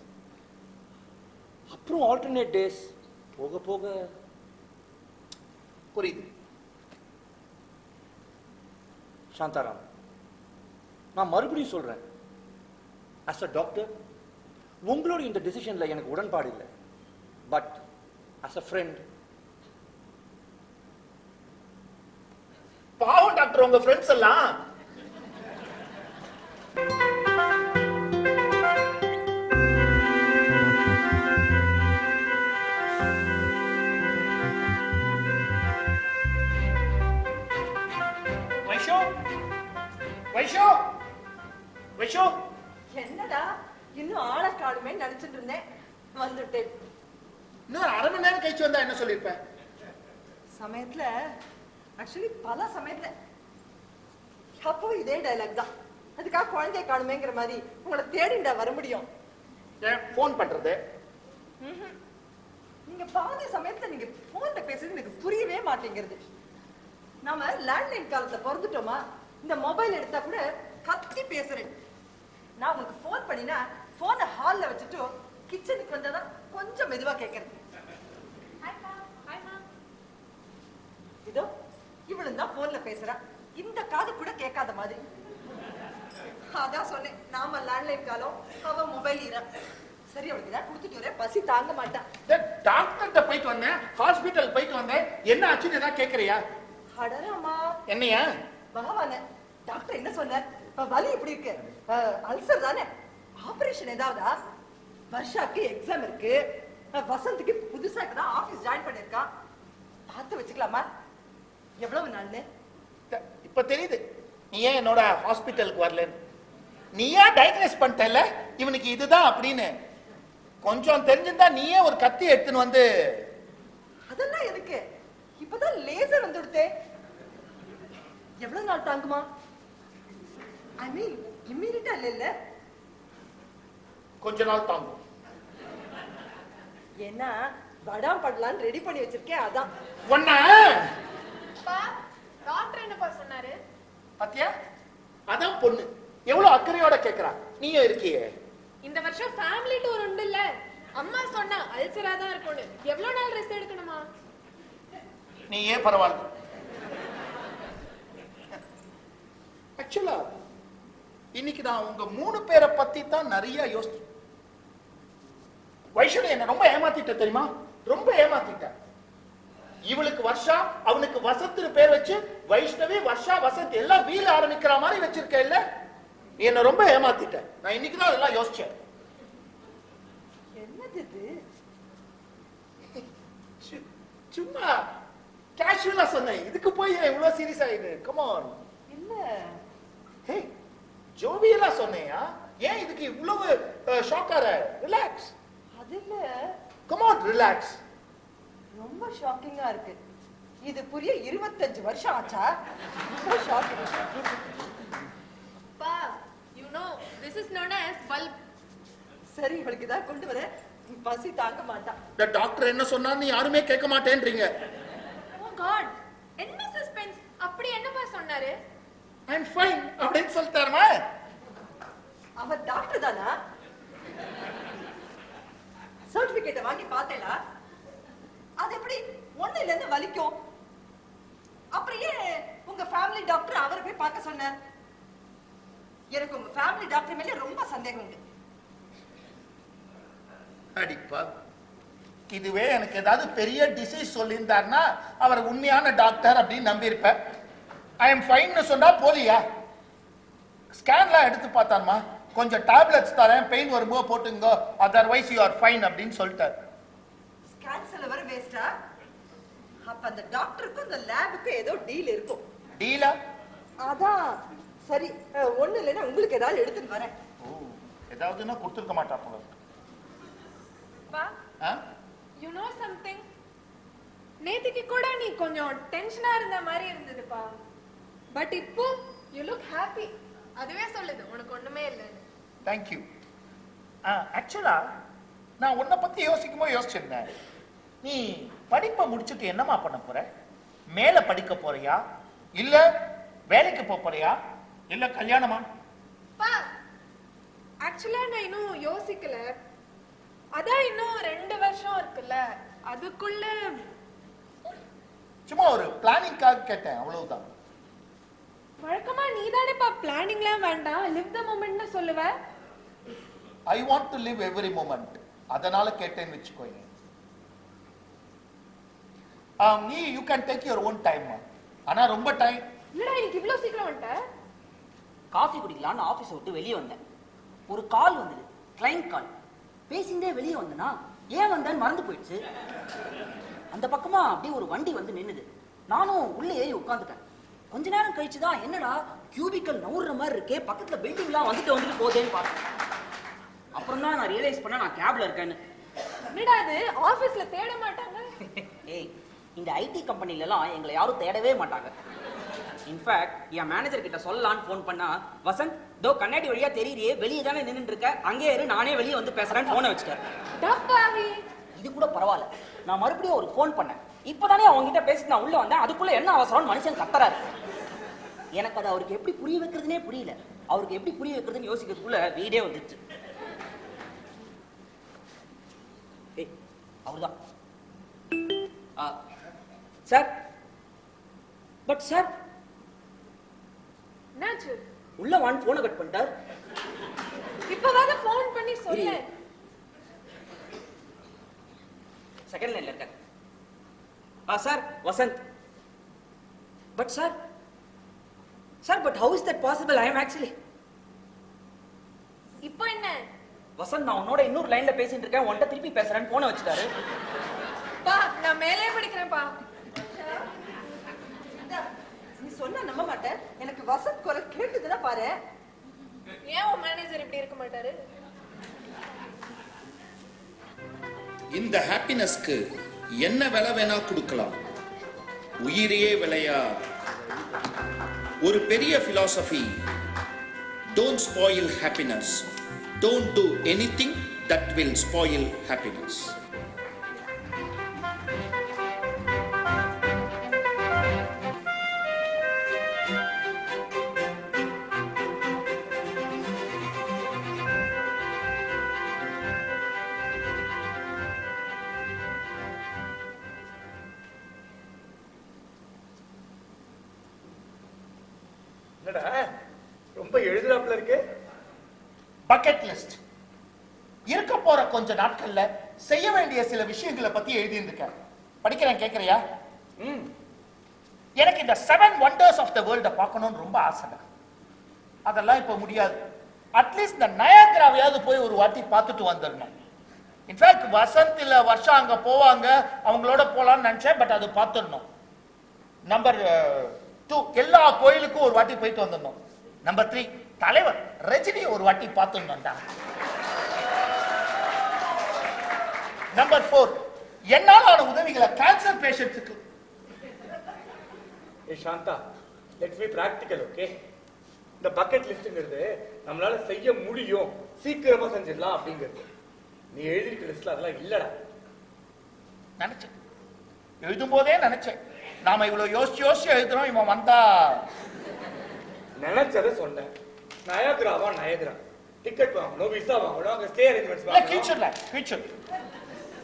அப்புறம் ஆல்டர்னேட் டேஸ் போக போக. புரியுது. சாந்தாராம், நான் மறுபடியும் சொல்றேன், as a doctor உங்களுடைய இந்த டிசிஷன்ல எனக்கு உடன்பாடு இல்லை. பட் as a friend, பாவம் டாக்டர் உங்க ஃப்ரெண்ட்ஸ் எல்லாம். வைஷோ வைஷோ வைஷோ, என்னடா இன்னும் ஆளை காணுமே நினைச்சிட்டு இருந்தேன், வந்துட்டேன். இன்னும் அரை மணி நேரம் கழிச்சு வந்தா என்ன சொல்லிருப்பேன்? சமயத்துல ஆக்சுவலி பல சமயத்துல அப்போ இதே டைலாக் தான். அதுக்காக குழந்தைய காணுமேங்கிற மாதிரி உங்களை தேடிண்டா வர முடியும். ஏன் ஃபோன் பண்றது? நீங்க பாதி சமயத்துல நீங்க போன்ல பேசுறது எனக்கு புரியவே மாட்டேங்கிறது. நாம லேண்ட்லைன் காலத்துல பிறந்துட்டோமா? இந்த மொபைல் எடுத்தா கூட கத்தி பேசுறேன். நான் உங்களுக்கு போன் பண்ணினா போனை ஹால்ல வச்சுட்டு கிச்சனுக்கு வந்தாதான் கொஞ்சம் மெதுவா கேட்கறது. இதோ இவளும் தான் போன்ல பேசுறா, இந்த காது கூட கேட்காத மாதிரி. அதான் சொன்னேன், நாம லேண்ட்லைன் காலம், அவ மொபைல் ஈரா. சரி, அவளுக்கு ஏதாவது கொடுத்துட்டு வரேன், பசி தாங்க மாட்டான். டாக்டர்கிட்ட போயிட்டு வந்தேன், ஹாஸ்பிட்டல் போயிட்டு வந்தேன், என்ன ஆச்சுன்னு ஏதாவது கேக்குறியா? அடராமா என்னையா பகவானே, டாக்டர் என்ன சொன்னார்? வலி எப்படி இருக்கு? அல்சர் தானே? ஆபரேஷன் ஏதாவதா? வர்ஷாக்கு எக்ஸாம் இருக்கு, வசந்துக்கு புதுசா தான் ஆபீஸ் ஜாயின் பண்ணிருக்கான். பார்த்து வச்சுக்கலாமா? எவ்வளவு நாள்னு இப்ப தெரியுது நீ ஏன் என்னோட ஹாஸ்பிட்டலுக்கு வரலன்னு. நீயா டயக்னோஸ் பண்ணிட்டல இவனுக்கு இதுதான் அப்படின்னு. கொஞ்சம் தெரிஞ்சிருந்தா நீயே ஒரு கத்தி எடுத்துன்னு வந்து. அதெல்லாம் எதுக்கு? இப்பதான் லேசர் வந்து கொடுத்தே. எவ்வளவு நாள் தாங்குமா? ஐ மீன் இம்மீடியட்டா இல்ல. கொஞ்ச நாள் தாங்கும். ஏன்னா படாம் படலான்னு ரெடி பண்ணி வச்சிருக்கேன், அதான். ஒண்ணா டாக்டர் என்னப்பா சொன்னாரு? பாத்தியா, அதான் பொண்ணு எவ்வளவு அக்கறையோட கேக்குறா. நீயும் இருக்கியே. இந்த வருஷம் ஃபேமிலி டூர் உண்டு இல்ல, அம்மா சொன்னா அல்சரா தான் இருக்கும்னு. எவ்வளவு நாள் ரெஸ்ட் எடுக்கணுமா? நீ ஏன் பரவாயில்ல. ஆக்சுவலா இன்னைக்கு நான் உங்க 3 பேரை பத்தி தான் நிறைய யோசிச்சேன். வைஷ்ணவி என்ன ரொம்ப ஏமாத்திட்ட தெரியுமா? ரொம்ப ஏமாத்திட்ட. இவளுக்கு வர்ஷா, அவனுக்கு வசந்த் பேர் வச்சு வைஷ்ணவி வர்ஷா வசந்த் எல்லாம் வீல ஆரம்பிக்கிற மாதிரி வச்சிருக்க இல்ல. என்ன ரொம்ப ஏமாத்திட்ட. நான் இன்னைக்கு தான் அதெல்லாம் யோசிச்சேன். என்னது இது? சும்மா கேஷுவலா சொன்னேன். இதுக்கு போய் இவ்வளவு சீரியஸ் ஆயிடு. Come on. இல்ல, ஹே ஜோவியலா சொன்னேயா? ஏன் இதுக்கு இவ்வளவு ஷாக் ஆற? ரிலாக்ஸ். அது இல்ல, கம் ஆன் ரிலாக்ஸ். ரொம்ப ஷாக்கிங்கா இருக்கு. இது புரிய 25 வருஷம் ஆச்சா? ரொம்ப ஷாக்கிங். பா, you know this is known as bulb. சரி, இவளுக்கு தான் கொண்டு வர, பசி தாங்க மாட்டான். இந்த டாக்டர் என்ன சொன்னான்னு யாருமே கேட்க மாட்டேன்றீங்க. Oh god, என்ன சஸ்பென்ஸ்? அப்படி என்னப்பா சொன்னாரு? ஐ அம் ஃபைன் அப்படின்னு சொல்லிட்டாருமா? அவன் டாக்டர் தானா? சர்டிபிகேட் வாங்கி பார்த்தேளா? அது எப்படி ஒண்ணுல இருந்து வலிக்கும்? அப்புறம் ஏன் உங்க ஃபேமிலி டாக்டர் அவரை போய் பார்க்க சொன்னார்? எனக்கு உங்க ஃபேமிலி டாக்டர் மேல ரொம்ப சந்தேகம் உண்டு. அடிப்பா, இதுவே எனக்கு ஏதாவது பெரிய டிசீஸ் சொல்லியிருந்தாருன்னா அவர் உண்மையான டாக்டர் அப்படின்னு நம்பியிருப்பேன். ஐ எம் ஃபைன்னு சொன்னா போலியா? ஸ்கேன்லாம் எடுத்து பார்த்தாருமா, கொஞ்சம் டேப்லெட்ஸ் தரேன், பெயின் வரும்போது போட்டுங்க, அதர்வைஸ் யூ ஆர் ஃபைன் அப்படின்னு சொல்லிட்டார். ஸ்கேன் செலவர் வேஸ்டா? அப்ப அந்த டாக்டருக்கும் இந்த லேபுக்கும் ஏதோ டீல் இருக்கும். டீலா? அதான். சரி, ஒண்ணு இல்லைன்னா உங்களுக்கு ஏதாவது எடுத்துன்னு வரேன். ஓ, ஏதாவதுன்னா கொடுத்துருக்க மாட்டா போல. பா, you know something? நேத்திக்கு கூட நீ கொஞ்சம் டென்ஷனா இருந்த மாதிரி இருந்ததுப்பா. பட் இப்போ you look happy. அதுவே சொல்லுது உனக்கு ஒண்ணுமே இல்லைன்னு. Thank you. ஆக்சுவலா நான் உன்னை பத்தி யோசிக்கும்போது யோசிச்சிருந்தேன். நீ படிப்பை முடிச்சுட்டு என்னமா பண்ண போற? மேல படிக்க போறியா, இல்ல வேலைக்கு போறியா, இல்ல கல்யாணமா? பா, ஆக்சுவலா நான் இன்னும் யோசிக்கல. அதான் இன்னும் 2 வருஷம் இருக்குல்ல, அதுக்குள்ள. சும்மா ஒரு பிளானிங்காக கேட்டேன், அவ்வளவுதான். வழக்கமா நீ தானேப்பா பிளானிங்லாம் வேண்டாம், லிவ் த மொமெண்ட்னு சொல்லுவ. ஐ want to live every moment. அதனால கேட்டேன்னு வச்சுக்கோங்க. நீ you can take your own time. ஆனா ரொம்ப டைம். என்னடா இன்னைக்கு இவ்ளோ சீக்கிரம் வந்துட்ட? காஃபி குடிக்கலான்னு ஆஃபீஸை விட்டு வெளியே வந்தேன். ஒரு கால் வந்தது, கிளைண்ட் கால். பேசிண்டே வெளியே வந்தேனா ஏன் வந்தேன்னு மறந்து போயிடுச்சு. அந்த பக்கமா அப்படியே ஒரு வண்டி வந்து நின்னுது. நானும் உள்ளே ஏறி உட்காந்துட்டேன். கொஞ்ச நேரம் கழிச்சு தான் என்னடா கியூபிக்கல் நவுற மாதிரி இருக்கே, பக்கத்துல பில்டிங்லாம் வந்துட்டு போதேன்னு பார்த்தேன். அப்புறம் தான் நான் ரியலைஸ் பண்ண நான் கேப்ல இருக்கேன்னு. என்னடா இது ஆபீஸ்ல தேட மாட்டாங்க? ஏய், இந்த ஐடி கம்பெனிலலாம் எங்களை யாரும் தேடவே மாட்டாங்க. இன்ஃபேக்ட் என் மேனேஜர் கிட்ட சொல்லலான்னு ஃபோன் பண்ணா, வசந்த் தோ கண்ணாடி வழியா தெரியுறியே, வெளியே தானே நின்றுட்டு இருக்க, அங்கே இரு நானே வெளியே வந்து பேசுறேன்னு ஃபோனை வச்சுட்டேன். டப்பாவி. இது கூட பரவாயில்ல, நான் மறுபடியும் ஒரு ஃபோன் பண்ணேன். இப்பதானே அவங்ககிட்ட பேசிட்டு நான் உள்ள வந்தேன், அதுக்குள்ள என்ன அவசரம்னு மனுஷன் கத்துறாரு. எனக்கு அது அவருக்கு எப்படி புரிய வைக்கிறதுனே புரியல. அவருக்கு எப்படி புரிய வைக்கிறதுன்னு யோசிக்கிறதுக்குள்ள வீடே வந்துச்சு. ஏய், அவர்தான் சார். பட் சார், என்னாச்சு? உள்ள வான்னு போனை கட் பண்ணிட்டார். இப்பவாத ஃபோன் பண்ணி சொல்லு. செகண்ட் லைன்ல இருக்க. Sir, Vasanth. But sir, but how is that possible? I am actually. இப்போ என்ன? வசந்த், நான் உன்னோட இன்னொரு லைன்ல பேசிட்டு இருக்கேன், உன்கிட்ட திருப்பி பேசுறேன்னு போனை வச்சுட்டாரு. பா, நான் மேலே படிக்கிறேன்ப்பா. நீ சொன்னா நம்ப மாட்டேன். எனக்கு வசந்த் குரல் கேட்டுதுன்னா பாரு. ஏன் உன் மேனேஜர் இப்படி இருக்க மாட்டாரு? இந்த ஹாப்பினஸ்க்கு என்ன விலை வேணா கொடுக்கலாம், உயிரையே விலையா. ஒரு பெரிய philosophy, don't spoil happiness, don't do anything that will spoil happiness. ரொம்ப எழுதுறாப்புல இருக்கு. Bucket list. இருக்க போற கொஞ்ச நாட்கள்ல செய்ய வேண்டிய சில விஷயங்களை பத்தி எழுதி இருக்கேன். படிக்கிறேன், கேக்குறியா? எனக்கு இந்த 7 wonders of the world பார்க்கணும்னு ரொம்ப ஆசை. அதெல்லாம் இப்ப முடியாது. அட்லீஸ்ட் இந்த நயாகராவையாவது போய் ஒரு வாட்டி பார்த்துட்டு வந்துடணும். இன்ஃபேக்ட் வசந்த் இல்ல வருஷம் அங்க போவாங்க, அவங்களோட போலாம்னு நினைச்சேன். பட் அது பார்த்துடணும். நம்பர் 2, எல்லா கோயிலுக்கும் ஒரு வாட்டி போயிட்டு வந்துடணும். நம்பர் 3, தலைவர் ரஜினி ஒரு வாட்டி பார்த்துடணும்டா. நம்பர் 4, என்னாலான உதவிகளை கேன்சர் பேஷண்ட்ஸுக்கு. ஏ Shantha, let's be practical, okay? இந்த பக்கெட் லிஸ்ட்ங்கிறது நம்மளால செய்ய முடியும், சீக்கிரமா செஞ்சிடலாம் அப்படிங்கிறது. நீ எழுதிருக்க லிஸ்ட்ல அதெல்லாம் இல்லடா. நினைச்சேன், எழுதும் போதே நினைச்சேன், நாம இவ்வளவு யோசிச்சு எழுதுறோம், இவன் வந்தா. நினைச்சதை சொன்னேன். நயாகராவா நயகரா, டிக்கெட் வாங்கணும், விசா வாங்கணும், அங்க ஸ்டே அரேஞ்ச்மெண்ட்ஸ் இல்ல வாங்கணும். ஃபியூச்சர்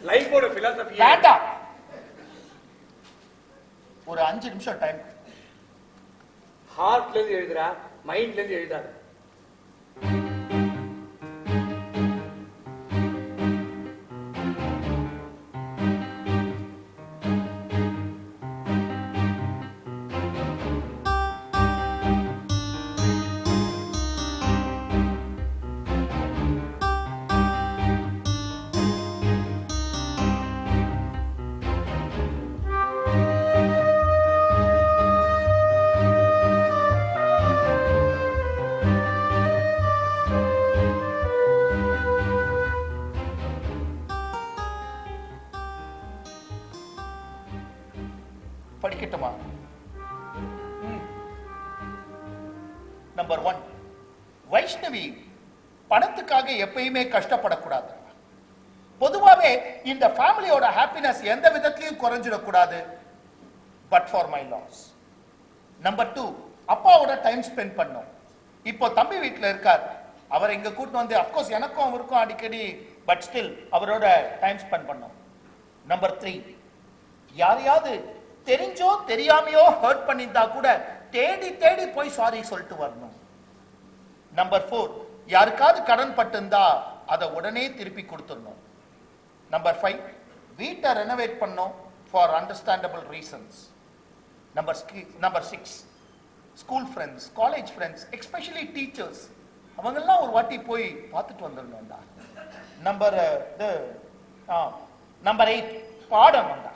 லைஃபோட philosophy வேண்டாம். ஒரு 5 நிமிஷம் டைம். ஹார்ட்ல இருந்து எழுதுறா, மைண்ட்ல இருந்து எழுதாத. படிக்கட்டுமா? நம்பர் 1, வைஷ்ணவி பணத்துக்காக எப்பயுமே கஷ்டப்படக்கூடாது. பொதுவாவே இந்த ஃபேமிலியோட ஹாப்பினஸ் எந்த விதத்திலையும் குறைஞ்சிடக்கூடாது. But for my loss. Number 2, அப்பாவோட டைம் ஸ்பெண்ட் பண்ணும். இப்போ தம்பி வீட்டில் இருக்கார், அவர் இங்க கூட்டு வந்து, அப்கோர்ஸ் எனக்கும் அவருக்கும் அடிக்கடி, பட் ஸ்டில் அவரோட டைம் ஸ்பெண்ட் பண்ணும். நம்பர் 3, யாரையாவது தெரிஞ்சோ தெரியாமையோ ஹர்ட் பண்ணியிருந்தா கூட தேடி தேடி போய் சாரி சொல்லிட்டு வரணும். நம்பர் 4, யாருக்காவது கடன் பட்டிருந்தா அதை உடனே திருப்பி கொடுத்துடணும். நம்பர் 5, வீட்டை ரெனோவேட் பண்ணோம் for understandable reasons. Number 6, school friends, college friends, especially teachers, அவங்கெல்லாம் ஒரு வாட்டி போய் பார்த்துட்டு வந்துடணும்டா. நம்பர் 8, பாடம் வந்தா.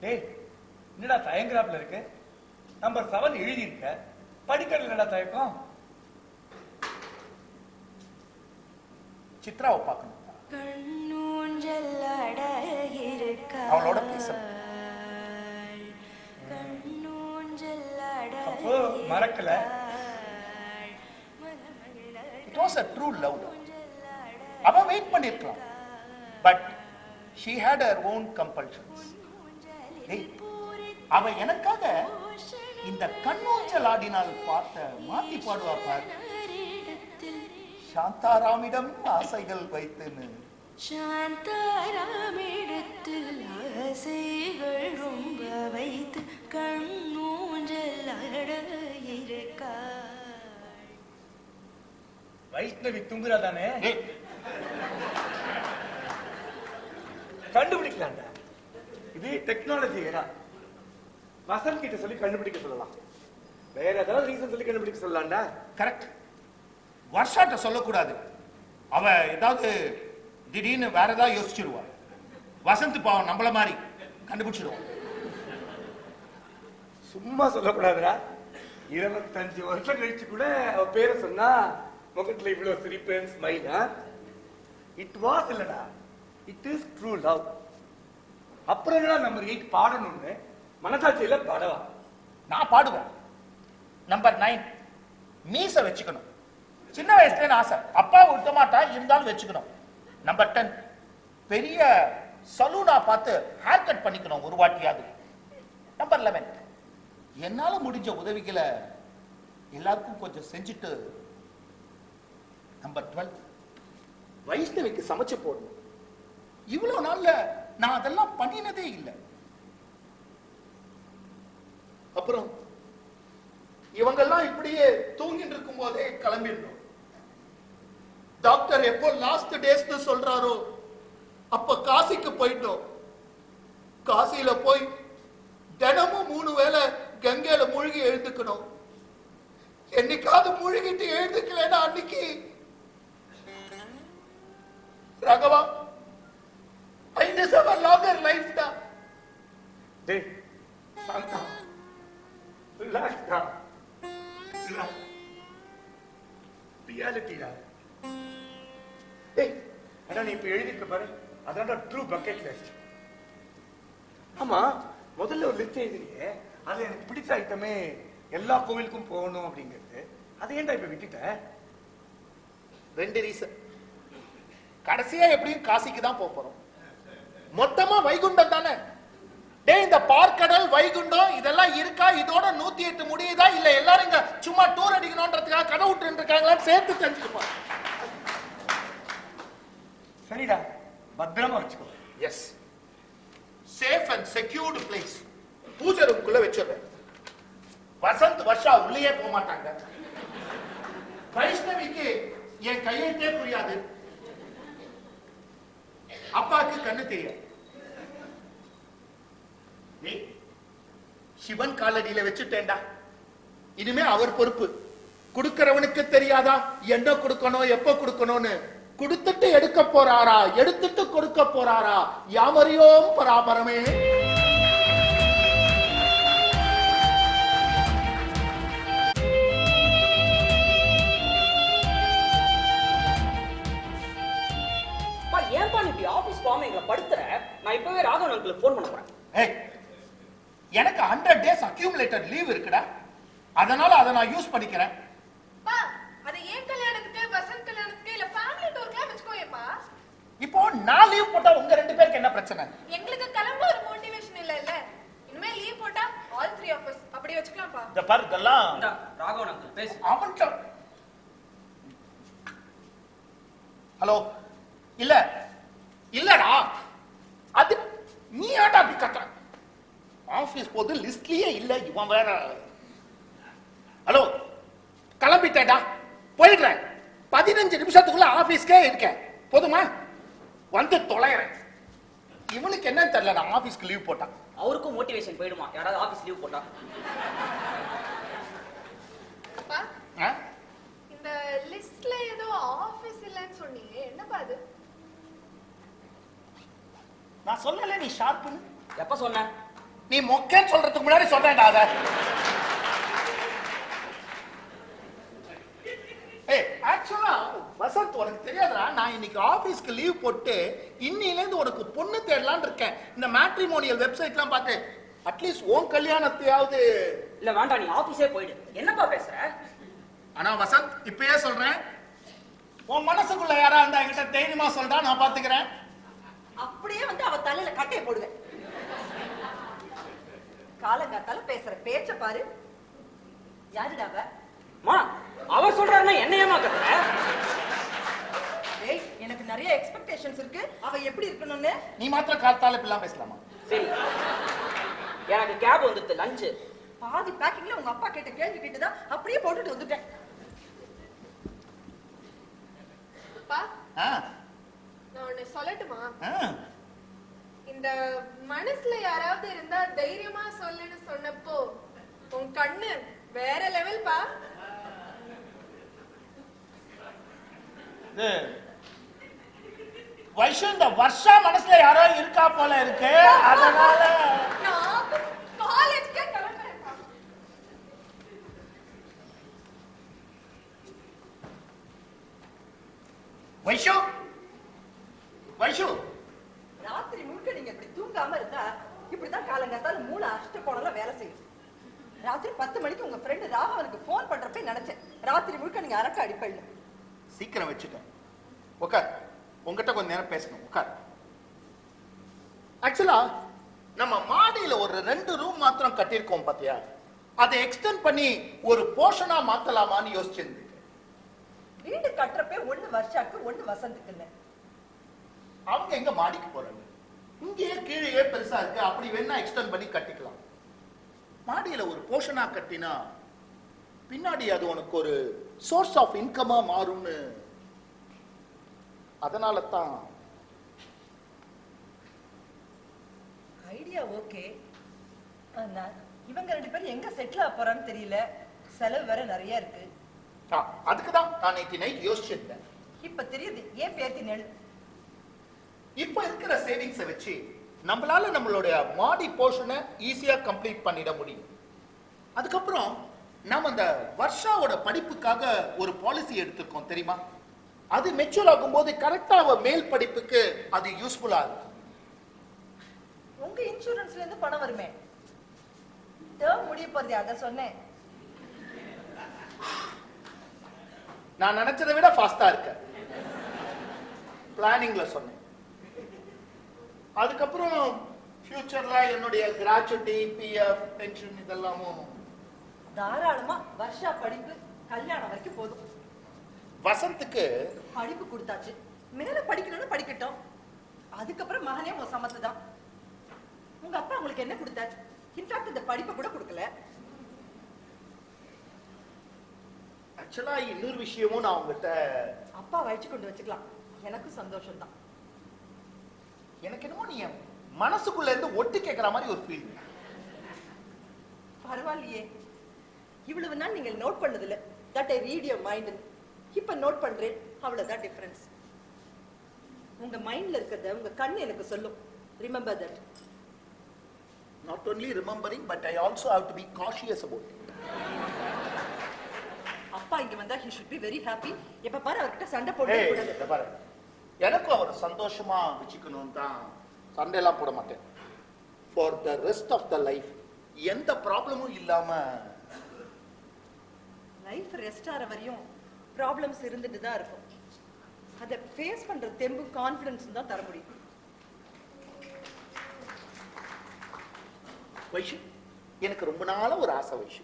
டேய், என்னடா தயங்குறாப்புல இருக்கு? நம்பர் 7 எழுதி இருக்க, படிக்கிறது என்னடா தயக்கம்? சித்ராவை பார்க்கணும், அவளோட பேசணும். அப்போ மறக்கல. It was a true love. அவ வெயிட் பண்ணிருக்கலாம், but she had her own compulsions. அவ எனக்காக இந்த கண்ணூஞ்சல் ஆடினால் பாட்ட மாத்தி பாடுவா பார். சாந்தாராமிடம் ஆசைகள் வைத்துன்னு. சாந்தாராமிடத்தில் ஆசைகள் ரொம்ப வைத்து கண்ணூஞ்சல் ஆட இருக்காள். வைஷ்ணவி துங்குறா தானே? கண்டுபிடிக்கலாம்டா, இது டெக்னாலஜி ஏரா. வசந்த் கிட்ட சொல்லி கண்டுபிடிக்க சொல்லலாம், வேற ஏதாவது ரீசன் சொல்லி கண்டுபிடிக்க சொல்லலாம்டா. கரெக்ட். வர்ஷாட்ட சொல்லக்கூடாது, அவ ஏதாவது திடீர்னு வேற ஏதாவது யோசிச்சிருவா. வசந்த் பாவம் நம்மள மாதிரி கண்டுபிடிச்சிருவான். சும்மா சொல்லக்கூடாதுடா. 25 வருஷம் கழிச்சு கூட அவ பேரை சொன்னா முகத்துல இவ்வளவு சிரிப்பு, ஸ்மைலா. இட் வாஸ் இல்லடா, இட் இஸ் ட்ரூ லவ். அப்புறம் என்னடா நம்பர் 8 பாடணும்னு மனசாட்சியில பாடவா? நான் பாடுவேன். நம்பர் 9, மீச வச்சுக்கணும். சின்ன வயசுல ஆசை, அப்பா விட்ட மாட்டா, இருந்தாலும் வச்சுக்கணும். நம்பர் 10, பெரிய சலூனா பார்த்து ஹேர் கட் பண்ணிக்கணும் ஒரு வாட்டியாவது. நம்பர் 11, என்னால முடிஞ்ச உதவிகளை எல்லாருக்கும் கொஞ்சம் செஞ்சுட்டு. நம்பர் 12, வைஷ்ணவிக்கு சமைச்சு போடணும். இவ்வளவு நாள்ல நான் அதெல்லாம் பண்ணினதே இல்லை. அப்புறம் இவங்கெல்லாம் இப்படியே தூங்கிட்டு இருக்கும் போதே கிளம்பிடணும். டாக்டர் எப்போ லாஸ்ட் டேஸ்னு சொல்றாரோ அப்ப காசிக்கு போயிட்டோம். காசியில போய் தினமும் 3 வேளை கங்கையில மூழ்கி எழுந்துக்கணும். என்னைக்காவது மூழ்கிட்டு எழுந்துக்கலன்னா அன்னைக்கு Raghava, I deserve a longer life da. டேய் சாந்தா, ரிலாக்ஸ் டா. ரியாலிட்டிடா. டேய், அட நீ இப்ப எழுதிக்க பாரு, அதான்டா ட்ரூ பக்கெட் லிஸ்ட். ஆமா, முதல்ல ஒரு லிஸ்ட் எழுதினியே, அதுல எனக்கு பிடிச்ச ஐட்டமே எல்லா கோவிலுக்கும் போகணும் அப்படிங்கிறது. அதை ஏன்டா இப்ப விட்டுட்ட? 2 ரீசன். கடைசியா எப்படியும் காசிக்கு தான் போறோம். மொத்தமா வைகுண்டம் தானே. டேய், இந்த பார்க்கடல் வைகுண்டம் இதெல்லாம் இருக்கா? இதோட 108 முடியுதா? இல்ல எல்லாரும் இங்க சும்மா டூர் அடிக்கணும்ன்றதுக்காக கடை விட்டு இருக்காங்களான்னு சேர்த்து தெரிஞ்சுக்கப்பா. சரிடா, பத்திரமா வச்சுக்கோ. Yes, safe and secured place. பூஜை ரூம்குள்ள வச்சிடுறேன். வசந்த் வர்ஷா உள்ளே போக மாட்டாங்க. வைஷ்ணவிக்கு என் கையெழுத்தே புரியாது. அப்பாக்கு கண்ணு தெரியும். சிவன் காலடியில வச்சுட்டேன்டா. இனிமே அவர் பொறுப்பு. கொடுக்கிறவனுக்கு தெரியாதா என்ன கொடுக்கணும், எப்ப கொடுக்கணும்னு? கொடுத்துட்டு எடுக்க போறாரா, எடுத்துட்டு கொடுக்க போறாரா? யாமறியோம் பராபரமே. ஏன்பா நீ இப்படி ஆபீஸ் போகாம எங்களை படுத்துற? நான் இப்பவே ராகவன் அங்கிளுக்கு ஃபோன் பண்ண போறேன். எனக்கு 100 days அக்யூமுலேட்டட் லீவ் இருக்குடா. அதனால அதை நான் யூஸ் பண்ணிக்கிறேன். பா, அது ஏன் கல்யாணத்துக்கு, வசந்த் கல்யாணத்துக்கு இல்ல ஃபேமிலி டூர்க்கே வெச்சுக்கோயேப்பா. இப்போ நான் லீவ் போட்டா உங்க 2 பேருக்கு என்ன பிரச்சனை? எங்களுக்கு கிளம்ப ஒரு மோட்டிவேஷன் இல்ல. இனிமே லீவ் போட்டா ஆல் 3 of us அப்படி வெச்சுக்கலாம்ப்பா. இந்த பாரு, இதெல்லாம் ராகவன் அங்கிள் பேசு. அவன்ட்ட ஹலோ. இல்ல இல்லடா, அது நீ ஏன்டா அப்படி கட்ட? ஆபீஸ் போது லிஸ்ட்லயே இல்ல இவன் வேற. ஹலோ, கிளம்பிட்டேடா, போயிடுறேன். 15 நிமிஷத்துக்குள்ள ஆபீஸ்க்கே இருக்கேன். போதுமா? வந்து தொலைறேன். இவனுக்கு என்னன்னு தெரியல, நான் ஆபீஸ்க்கு லீவ் போட்டான். அவருக்கும் மோட்டிவேஷன் போயிடுமா யாராவது ஆபீஸ் லீவ் போட்டா? அப்பா ஆ? இந்த லிஸ்ட்ல ஏதோ ஆபீஸ் இல்லைன்னு சொன்னீங்க, என்னப்பா அது? நான் சொல்லல நீ ஷார்ப்புன்னு. எப்ப சொன்ன? நீ மொக்கேன்னு சொல்றதுக்கு முன்னாடி சொல்றேன்டா அத. ஆக்சுவலா வசந்த், உனக்கு தெரியாதா, நான் இன்னைக்கு ஆபீஸ்க்கு லீவ் போட்டு இன்னில இருந்து உனக்கு பொண்ணு தேடலாம்னு இருக்கேன். இந்த மேட்ரிமோனியல் வெப்சைட்லாம் பார்த்து அட்லீஸ்ட் உன் கல்யாணத்தையாவது. இல்ல வேண்டாம், நீ ஆபீஸே போயிடு. என்னப்பா பேசுற? ஆனா வசந்த், இப்பயே சொல்றேன், உன் மனசுக்குள்ள யாரா இருந்தா என்கிட்ட தைரியமா சொல்றா, நான் பாத்துக்கிறேன். அப்படியே வந்து அவ தலையில கட்டையை போடுவேன். காலங்காத்தால பேசுற பேச்ச பாரு. யாருடா அவ? மா, அவ சொல்றாருன்னா என்ன ஏமாத்துற? ஏய், எனக்கு நிறைய எக்ஸ்பெக்டேஷன்ஸ் இருக்கு. அவ எப்படி இருக்கணும்னு. நீ மாத்திரம் காத்தால இப்படிலாம் பேசலாமா? சரி, எனக்கு கேப் வந்துட்டு லஞ்ச். பாதி பேக்கிங்ல உங்க அப்பா கேட்ட கேள்வி கேட்டுதான் அப்படியே போட்டுட்டு வந்துட்டேன். அப்பா ஆ, நான் ஒண்ணு சொல்லட்டுமா? ஆ. இந்த மனசுல யாராவது இருந்தா தைரியமா சொல்லுன்னு சொன்னப்போ உன் கண்ணு வேற லெவல் பா. வைஷு, இந்த வருஷா மனசுல யாரோ இருக்கா போல இருக்கு, அதனால நான் காலேஜ்க்கே கிளம்புறேன்ப்பா. வைஷு, வைஷு, ராத்திரி முழுக்க நீங்க இப்படி தூங்காம இருந்தா இப்படிதான் காலங்காத்தால மூளை அஷ்ட கோணல வேலை செய்யும். ராத்திரி 10 மணிக்கு உங்க ஃப்ரெண்டு ராகவனுக்கு போன் பண்றப்ப நினைச்சேன் ராத்திரி முழுக்க நீங்க அரக்க அடிப்பல்ல. சீக்கிரம் வச்சுட்டேன். உட்கார், உங்ககிட்ட கொஞ்ச நேரம் பேசணும். உட்கார். ஆக்சுவலா நம்ம மாடியில ஒரு 2 ரூம் மாத்திரம் கட்டியிருக்கோம் பாத்தியா, அதை எக்ஸ்டெண்ட் பண்ணி ஒரு போர்ஷனா மாத்தலாமான்னு யோசிச்சிருந்தேன். வீடு கட்டுறப்ப ஒண்ணு வருஷாக்கு ஒண்ணு வசந்துக்குன்னு. அவங்க எங்க மாடிக்கு போறாங்க, இங்கேயே கீழே பெருசா இருக்கு, அப்படி வேணா எக்ஸ்டெண்ட் பண்ணி கட்டிக்கலாம். மாடியில ஒரு போர்ஷனா கட்டினா பின்னாடி அது உனக்கு ஒரு சோர்ஸ் ஆஃப் இன்கமா மாறும்னு, அதனால தான். Idea okay. ஆனா இவங்க 2 பேரும் எங்க செட்டில் ஆக போறான்னு தெரியல. செலவு வேற நிறைய இருக்கு. அதுக்கு தான் நான் நேற்று நைட் யோசிச்சிருந்தேன். இப்ப தெரியுது ஏன் பேர்த்தி நெல். இப்ப இருக்கிற சேவிங்ஸை வச்சு நம்மளால நம்மளுடைய மாடி போர்ஷனை ஈஸியா கம்ப்ளீட் பண்ணிட முடியும். அதுக்கப்புறம் நம்ம அந்த வருஷாவோட படிப்புக்காக ஒரு பாலிசி எடுத்திருக்கோம் தெரியுமா, அது மெச்சூர் ஆகும்போது கரெக்டா அவ மேல் படிப்புக்கு அது யூஸ்ஃபுல்லா இருக்கும். உங்க இன்சூரன்ஸ்ல இருந்து பணம் வருமே, டேர்ம் முடிய போறதே அத சொன்னேன். நான் நினைச்சதை விட ஃபாஸ்டா இருக்க பிளானிங்ல சொன்னேன். அதுக்கப்புறம் ஃபியூச்சர்ல என்னுடைய கிராச்சுவிட்டி, பிஎஃப், பென்ஷன் இதெல்லாமும் தாராளமா வருஷா படிப்பு கல்யாணம் வரைக்கும் போதும். வசந்துக்கு படிப்பு கொடுத்தாச்சு, மேல படிக்கணும்னு படிக்கட்டும். அதுக்கப்புறம் மகனே உன் சமத்து தான். உங்க அப்பா உங்களுக்கு என்ன கொடுத்தாச்சு? இன்ஃபேக்ட் இந்த படிப்பை கூட கொடுக்கல. ஆக்சுவலா இன்னொரு விஷயமும் நான் உங்ககிட்ட, அப்பா வயிற்று கொண்டு வச்சுக்கலாம், எனக்கும் சந்தோஷம் தான். எனக்கு என்னமோ நீ என் மனசுக்குள்ள இருந்து ஒட்டு கேட்கிற மாதிரி ஒரு ஃபீல். பரவாயில்லையே, இவ்வளவு நாள் நீங்கள் நோட் பண்ணதில்ல. That I read your mind. இப்ப நோட் பண்றேன், அவ்வளவுதான் டிஃபரன்ஸ். உங்க மைண்ட்ல இருக்கிறத உங்க கண்ணு எனக்கு சொல்லும். Remember that. Not only remembering, but I also have to be cautious about it. அப்பா இங்க வந்தா he should be very happy. எப்ப பாரு அவர்கிட்ட சண்டை போடவே கூடாது. இத பாரு, எனக்கும் அவர் சந்தோஷமா வச்சுக்கணும் தான் சண்டையெல்லாம் போட மாட்டேன். For the rest of the life எந்த ப்ராப்ளமும் இல்லாம. லைஃப் ரெஸ்ட் ஆற வரையும் ப்ராப்ளம்ஸ் இருந்துட்டு தான் இருக்கும். அதை ஃபேஸ் பண்ற தெம்பு கான்ஃபிடன்ஸ் தான் தர முடியும். வைஷு, எனக்கு ரொம்ப நாளா ஒரு ஆசை வைஷு,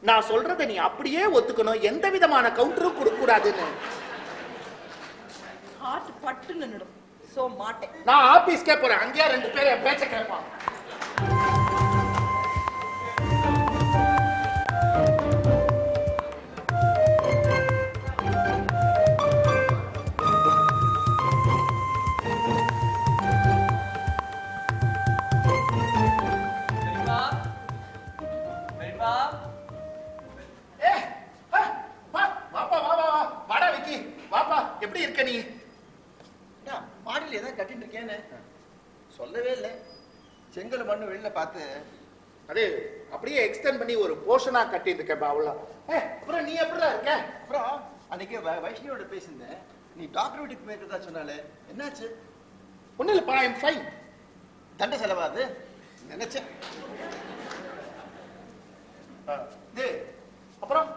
நான் சொல்றதை நீ அப்படியே ஒத்துக்கணும், எந்த விதமான கவுண்டரும் கொடுக்க கூடாதுன்னு. ஹார்ட் பட்டு நின்னுடும். சோ மாட்டேன். நான் ஆபீஸ்க்கே போறேன், அங்கேயே 2 பேர் என் பேச்ச கேட்பான். எப்படி இருக்க நீ? மாடியில் ஏதாவது கட்டிட்டு இருக்கேன்னு சொல்லவே இல்லை. செங்கல் மண்ணு வெளியில பார்த்து அது அப்படியே எக்ஸ்டெண்ட் பண்ணி ஒரு போர்ஷனா கட்டிட்டு இருக்க அவ்வளோ. அப்புறம் நீ எப்படிதான் இருக்க? அப்புறம் அன்னைக்கு வைஷ்ணியோட பேசியிருந்தேன். நீ டாக்டர் வீட்டுக்கு போயிருக்கதா சொன்னாலே, என்னாச்சு? ஒன்றும் இல்லைப்பா, ஐ எம் ஃபைன். தண்டை செலவாது நினைச்சேன். அப்புறம்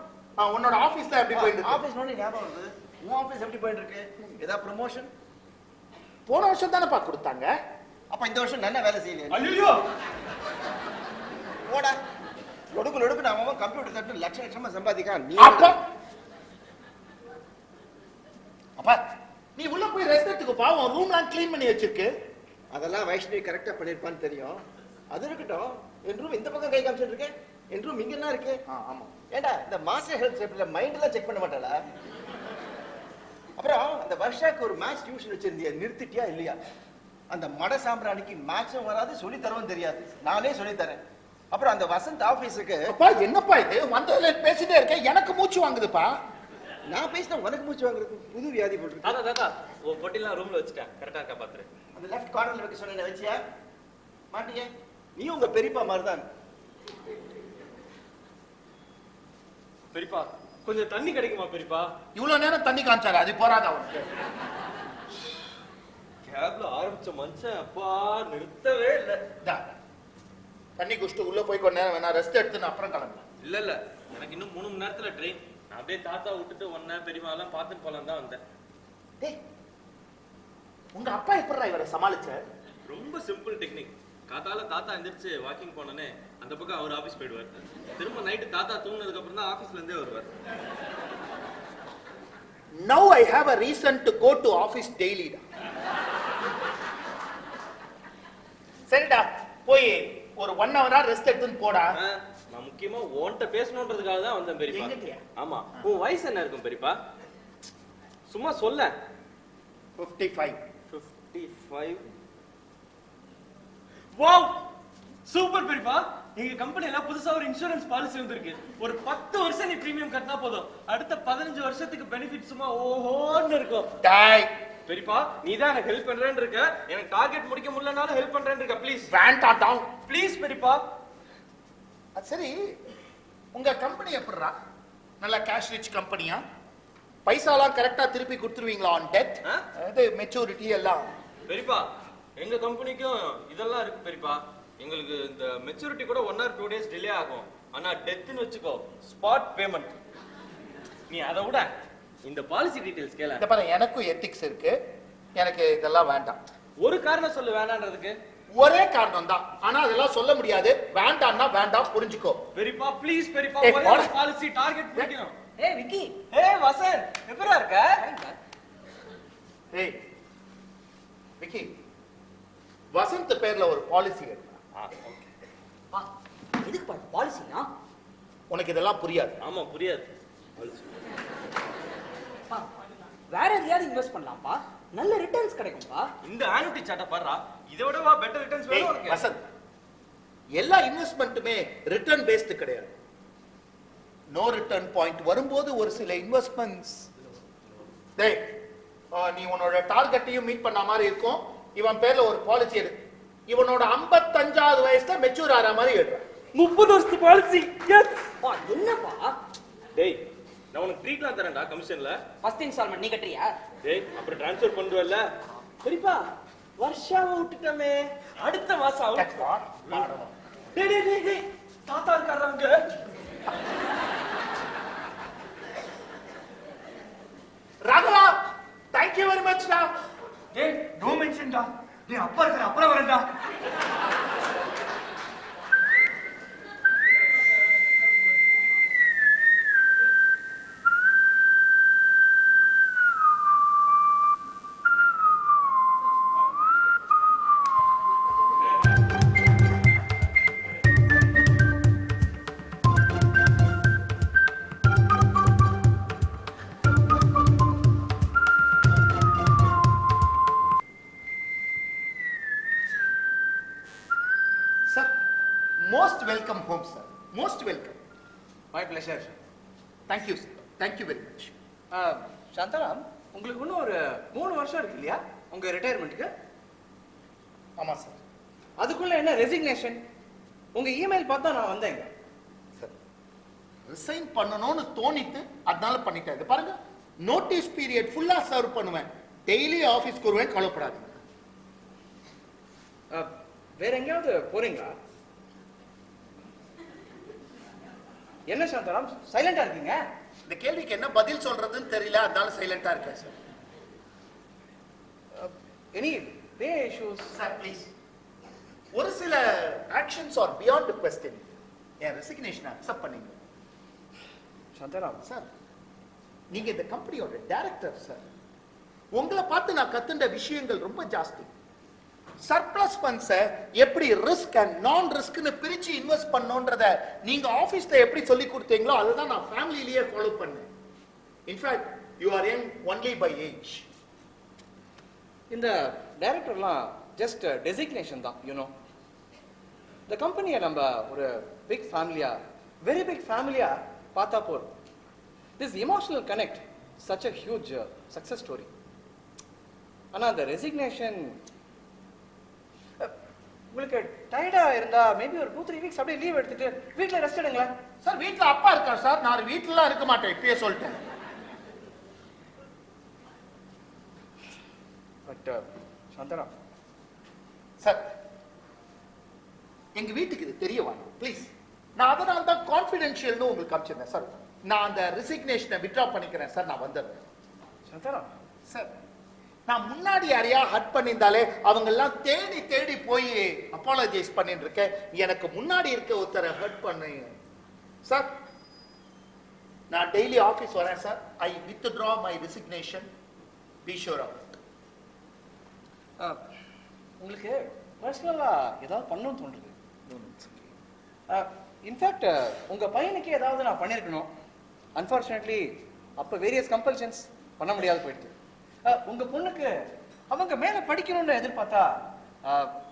உன்னோட ஆபீஸ்ல எப்படி போயிட்டு இருக்கு? ஆபீஸ் நோடி ஞாபகம் வருது. உன் ஆபீஸ் எப்படி போயிட்டு இருக்கு? ஏதாவது ப்ரமோஷன்? போன வருஷம் தானேப்பா கொடுத்தாங்க. அப்ப இந்த வருஷம் நல்லா வேலை செய்யலையா? ஐயோ போடா, லொடுக்கு லொடுக்கு அவன் கம்ப்யூட்டர் தட்டு லட்ச லட்சமா சம்பாதிக்கான். நீ அப்பா நீ உள்ள போய் ரெஸ்ட் எடுத்துக்கோப்பா. உன் ரூம்லாம் க்ளீன் பண்ணி வச்சிருக்கு. அதெல்லாம் வைஷ்ணவி கரெக்டா பண்ணிருப்பான்னு தெரியும். அது இருக்கட்டும், என் ரூம் இந்த பக்கம் கை காமிச்சிட்டு இருக்கேன். என் ரூம் இங்க என்ன இருக்கு? ஆமா. ஏண்டா இந்த மாஸ்டர் ஹெல்த் செக்ல மைண்ட் எல்லாம் செக் பண்ண மாட்டாளா? அப்புறம் அந்த வருஷாக்கு ஒரு மேட்ச் டியூஷன் வச்சிருந்தியா, நிறுத்திட்டியா இல்லையா? அந்த மட சாம்பிராணிக்கு மேட்சும் வராது, சொல்லி தரவும் தெரியாது. நானே சொல்லி தரேன். அப்புறம் அந்த வசந்த் ஆபீஸுக்கு அப்பா என்னப்பா இது வந்ததுல பேசிட்டே இருக்கேன், எனக்கு மூச்சு வாங்குதுப்பா. நான் பேசினா உனக்கு மூச்சு வாங்குறது புது வியாதி போட்டு. தாத்தா தாத்தா உன் பொட்டிலாம் ரூம்ல வச்சுட்டேன், கரெக்டா இருக்கா பாத்துரு. அந்த லெஃப்ட் கார்னர்ல வைக்க சொன்ன வச்சியா? மாட்டிய நீ உங்க பெரியப்பா மாதிரிதான். பெரியப்பா கொஞ்சம் தண்ணி கிடைக்குமா பெரியப்பா? இவ்வளவு நேரம் தண்ணி காமிச்சாரு, அது போறாத அவனுக்கு. கேப்ல ஆரம்பிச்ச மனுஷன் அப்பா நிறுத்தவே இல்ல. தண்ணி குடிச்சிட்டு உள்ள போய் கொஞ்ச நேரம் வேணா ரெஸ்ட் எடுத்துன்னு அப்புறம் கிளம்பலாம். இல்ல இல்ல எனக்கு இன்னும் 3 மணி நேரத்துல ட்ரெயின். நான் அப்படியே தாத்தா விட்டுட்டு ஒன்ன பெரியமா எல்லாம் பார்த்துட்டு போலாம் தான் வந்தேன். டேய் உங்க அப்பா எப்படிடா இவரை சமாளிச்ச? ரொம்ப சிம்பிள் டெக்னிக். காத்தால தாத்தா எந்திரிச்சு வாக்கிங் போனோன்னே அந்த பக்கம் அவர் ஆபீஸ் போயிடுவார். திரும்ப நைட்டு தாத்தா தூங்கினதுக்கு அப்புறம் தான் ஆபீஸ்ல இருந்தே வருவார். Now I have a reason to go to office daily. சரிடா போய் ஒரு 1 hour ரெஸ்ட் எடுத்துன்னு போடா. நான் முக்கியமா உன்கிட்ட பேசணுன்றதுக்காக தான் வந்தேன் பெரியப்பா. ஆமா, உன் வயசு என்ன இருக்கும் பெரியப்பா? சும்மா சொல்ல. 55. 55. வாவ் சூப்பர் பெரியப்பா. எங்க கம்பெனில புதுசா ஒரு இன்சூரன்ஸ் பாலிசி வந்திருக்கு. ஒரு 10 வருஷம் நீ பிரீமியம் கட்டினா போதும், அடுத்த 15 வருஷத்துக்கு பெனிஃபிட் சும்மா ஓஹோன்னு இருக்கும். டாய் பெரியப்பா நீ தான் எனக்கு ஹெல்ப் பண்றேன்னு இருக்க. எனக்கு டார்கெட் முடிக்க முடியலனாலும் ஹெல்ப் பண்றேன்னு இருக்க. ப்ளீஸ் வேண்டாம் டவுன் ப்ளீஸ் பெரியப்பா. சரி உங்க கம்பெனி எப்படிடா? நல்ல கேஷ் ரிச் கம்பெனியா? பைசாலாம் கரெக்டா திருப்பி கொடுத்துருவீங்களா ஆன் டெத்? அது மெச்சூரிட்டி எல்லாம்? பெரியப்பா எங்க கம்பெனிக்கும் இதெல்லாம் இருக்கு பெரியப்பா. எங்களுக்கு இந்த மெச்சூரிட்டி கூட 1 or 2 days டிலே ஆகும். ஆனா டெத்னு வச்சுக்கோ ஸ்பாட் பேமெண்ட். நீ அதை விட இந்த பாலிசி டீடைல்ஸ் கேள. இந்த பாரு எனக்கும் எத்திக்ஸ் இருக்கு, எனக்கு இதெல்லாம் வேண்டாம். ஒரு காரணம் சொல்லு வேண்டான்றதுக்கு. ஒரே காரணம் தான், ஆனா அதெல்லாம் சொல்ல முடியாது. வேண்டாம்னா வேண்டாம், புரிஞ்சுக்கோ. பெரியப்பா ப்ளீஸ் பெரியப்பா, ஒரே பாலிசி டார்கெட் முடிக்கணும். ஏய் விக்கி, ஏய் வசந்த் எப்படிடா இருக்க? ஏய் விக்கி, வசந்த் பேர்ல ஒரு பாலிசி இருக்கு. பா எதுக்கு பா பாலிசினா? உனக்கு இதெல்லாம் புரியாது. ஆமா புரியாது. பா வேற எதையாவது இன்வெஸ்ட் பண்ணலாம்ப்பா, நல்ல ரிட்டர்ன்ஸ் கிடைக்கும்பா. இந்த ஆனுட்டி சார்ட்ட பாருடா, இதை விடவா பெட்டர் ரிட்டர்ன்ஸ் வேணும் உனக்கு? வசந்த், எல்லா இன்வெஸ்ட்மெண்ட்டுமே ரிட்டர்ன் பேஸ்டு கிடையாது. நோ ரிட்டர்ன் பாயிண்ட் வரும்போது ஒரு சில இன்வெஸ்ட்மெண்ட்ஸ் டேய் நீ உன்னோட டார்கெட்டையும் மீட் பண்ண மாதிரி இருக்கும். இவன் பேர்ல ஒரு பாலிசி எடு. இவனோட 55வது வயசுல மெச்சூர் ஆற மாதிரி எடுறான். 30 வருஷத்து பாலிசி. எஸ் பா என்னப்பா? டேய் நான் உனக்கு ட்ரீட்லாம் தரேன்டா கமிஷன்ல. ஃபர்ஸ்ட் இன்ஸ்டால்மென்ட் நீ கட்டுறியா? டேய் அப்புறம் ட்ரான்ஸ்ஃபர் பண்ணுவல்ல. பெரியப்பா வருஷாவை விட்டுட்டமே, அடுத்த மாசம் அவுட். டேய் டேய் டேய் டேய் தாத்தா இருக்காராங்க. Raghava thank you very much டா. டேய் நோ மென்ஷன் டா. டேய் அப்பா இருக்கற அப்புறம் வரேன்டா. Most welcome home, sir. Most welcome. My pleasure. Thank you, sir. Thank you very much. Shantaram, உங்களுக்கு இன்னும் ஒரு 3 வருஷம் இருக்கு இல்லையா உங்க ரிட்டையர்மெண்ட்டுக்கு? ஆமா சார். அதுக்குள்ள என்ன ரெசிக்னேஷன்? உங்க இமெயில் பார்த்தா நான் வந்தேங்க. சார் ரிசைன் பண்ணணும்னு தோணிட்டு அதனால பண்ணிட்டேன். இது பாருங்க, நோட்டீஸ் பீரியட் ஃபுல்லா சர்வ் பண்ணுவேன். டெய்லி ஆபீஸ்க்கு வருவேன், கவலைப்படாதீங்க. வேற எங்கேயாவது போறீங்களா? என்ன சாந்தாராம் சைலண்டா இருக்கீங்க? இந்த கேள்விக்கு என்ன பதில் சொல்றதுன்னு தெரியல, அதனால சைலண்டா இருக்கேன் sir. Any pay issues? Sir please, ஒரு சில ஆக்ஷன்ஸ் ஆர் பியாண்ட் கொஸ்டின். என் ரெசிக்னேஷனை அக்செப்ட் பண்ணீங்க. சாந்தாராம் சார், நீங்க இந்த கம்பெனியோட டைரக்டர் சார். உங்களை பார்த்து நான் கத்துண்ட விஷயங்கள் ரொம்ப ஜாஸ்தி. சர்ப்ளஸ் ஃபண்ட்ஸை எப்படி ரிஸ்க் அண்ட் நான் ரிஸ்க்னு பிரிச்சு இன்வெஸ்ட் பண்ணணும்ன்றத நீங்க ஆபீஸ்ல எப்படி சொல்லி கொடுத்தீங்களோ அதுதான் நான் ஃபேமிலியிலேயே ஃபாலோ பண்ணேன். In fact you are young only by age. இந்த டைரக்டர்லாம் ஜஸ்ட் டெசிக்னேஷன் தான், யூனோ. இந்த கம்பெனியை நம்ம ஒரு பிக் ஃபேமிலியா, வெரி பிக் ஃபேமிலியா பார்த்தா போறோம். This emotional connect such a huge success story. ஆனா அந்த ரெசிக்னேஷன் உங்களுக்கு டயர்டா இருந்தா மேபி ஒரு 2-3 வீக்ஸ் அப்படியே லீவ் எடுத்துட்டு வீட்ல ரெஸ்ட் எடுங்களேன். சார் வீட்ல அப்பா இருக்கார் சார், நான் வீட்லலாம் இருக்க மாட்டேன், இப்பயே சொல்லிட்டேன். பட் சாந்தனா சார், எங்க வீட்டுக்கு இது தெரிய வேணும் ப்ளீஸ். நான் அதனால தான் கான்ஃபிடென்ஷியல்னு உங்களுக்கு அனுப்பிச்சிருந்தேன் சார். நான் அந்த ரெசிக்னேஷனை வித்ட்ரா பண்ணிக்கிறேன் சார், நான் வந்துடுறேன். சாந்தனா சார், நான் முன்னாடி யாரையா ஹட் பண்ணியிருந்தாலே அவங்க எல்லாம் தேடி தேடி போய் அப்பாலஜைஸ் பண்ணிட்டு இருக்கேன். எனக்கு முன்னாடி இருக்க ஒருத்தரை ஹட் பண்ணி சார், நான் டெய்லி ஆஃபீஸ் வரேன் sir. I withdraw my resignation. Be sure of it. உங்களுக்கு பர்சனலா ஏதாவது பண்ணணும்னு தோன்றுது? இன்ஃபேக்ட் உங்க பையனுக்கு ஏதாவது நான் பண்ணியிருக்கணும். அன்ஃபார்ச்சுனேட்லி அப்போ வேரியஸ் கம்பல்ஷன்ஸ் பண்ண முடியாது போயிடுது. உங்க பொண்ணுக்கு அவங்க மேல படிக்கணும்னு எதிர்பார்த்தா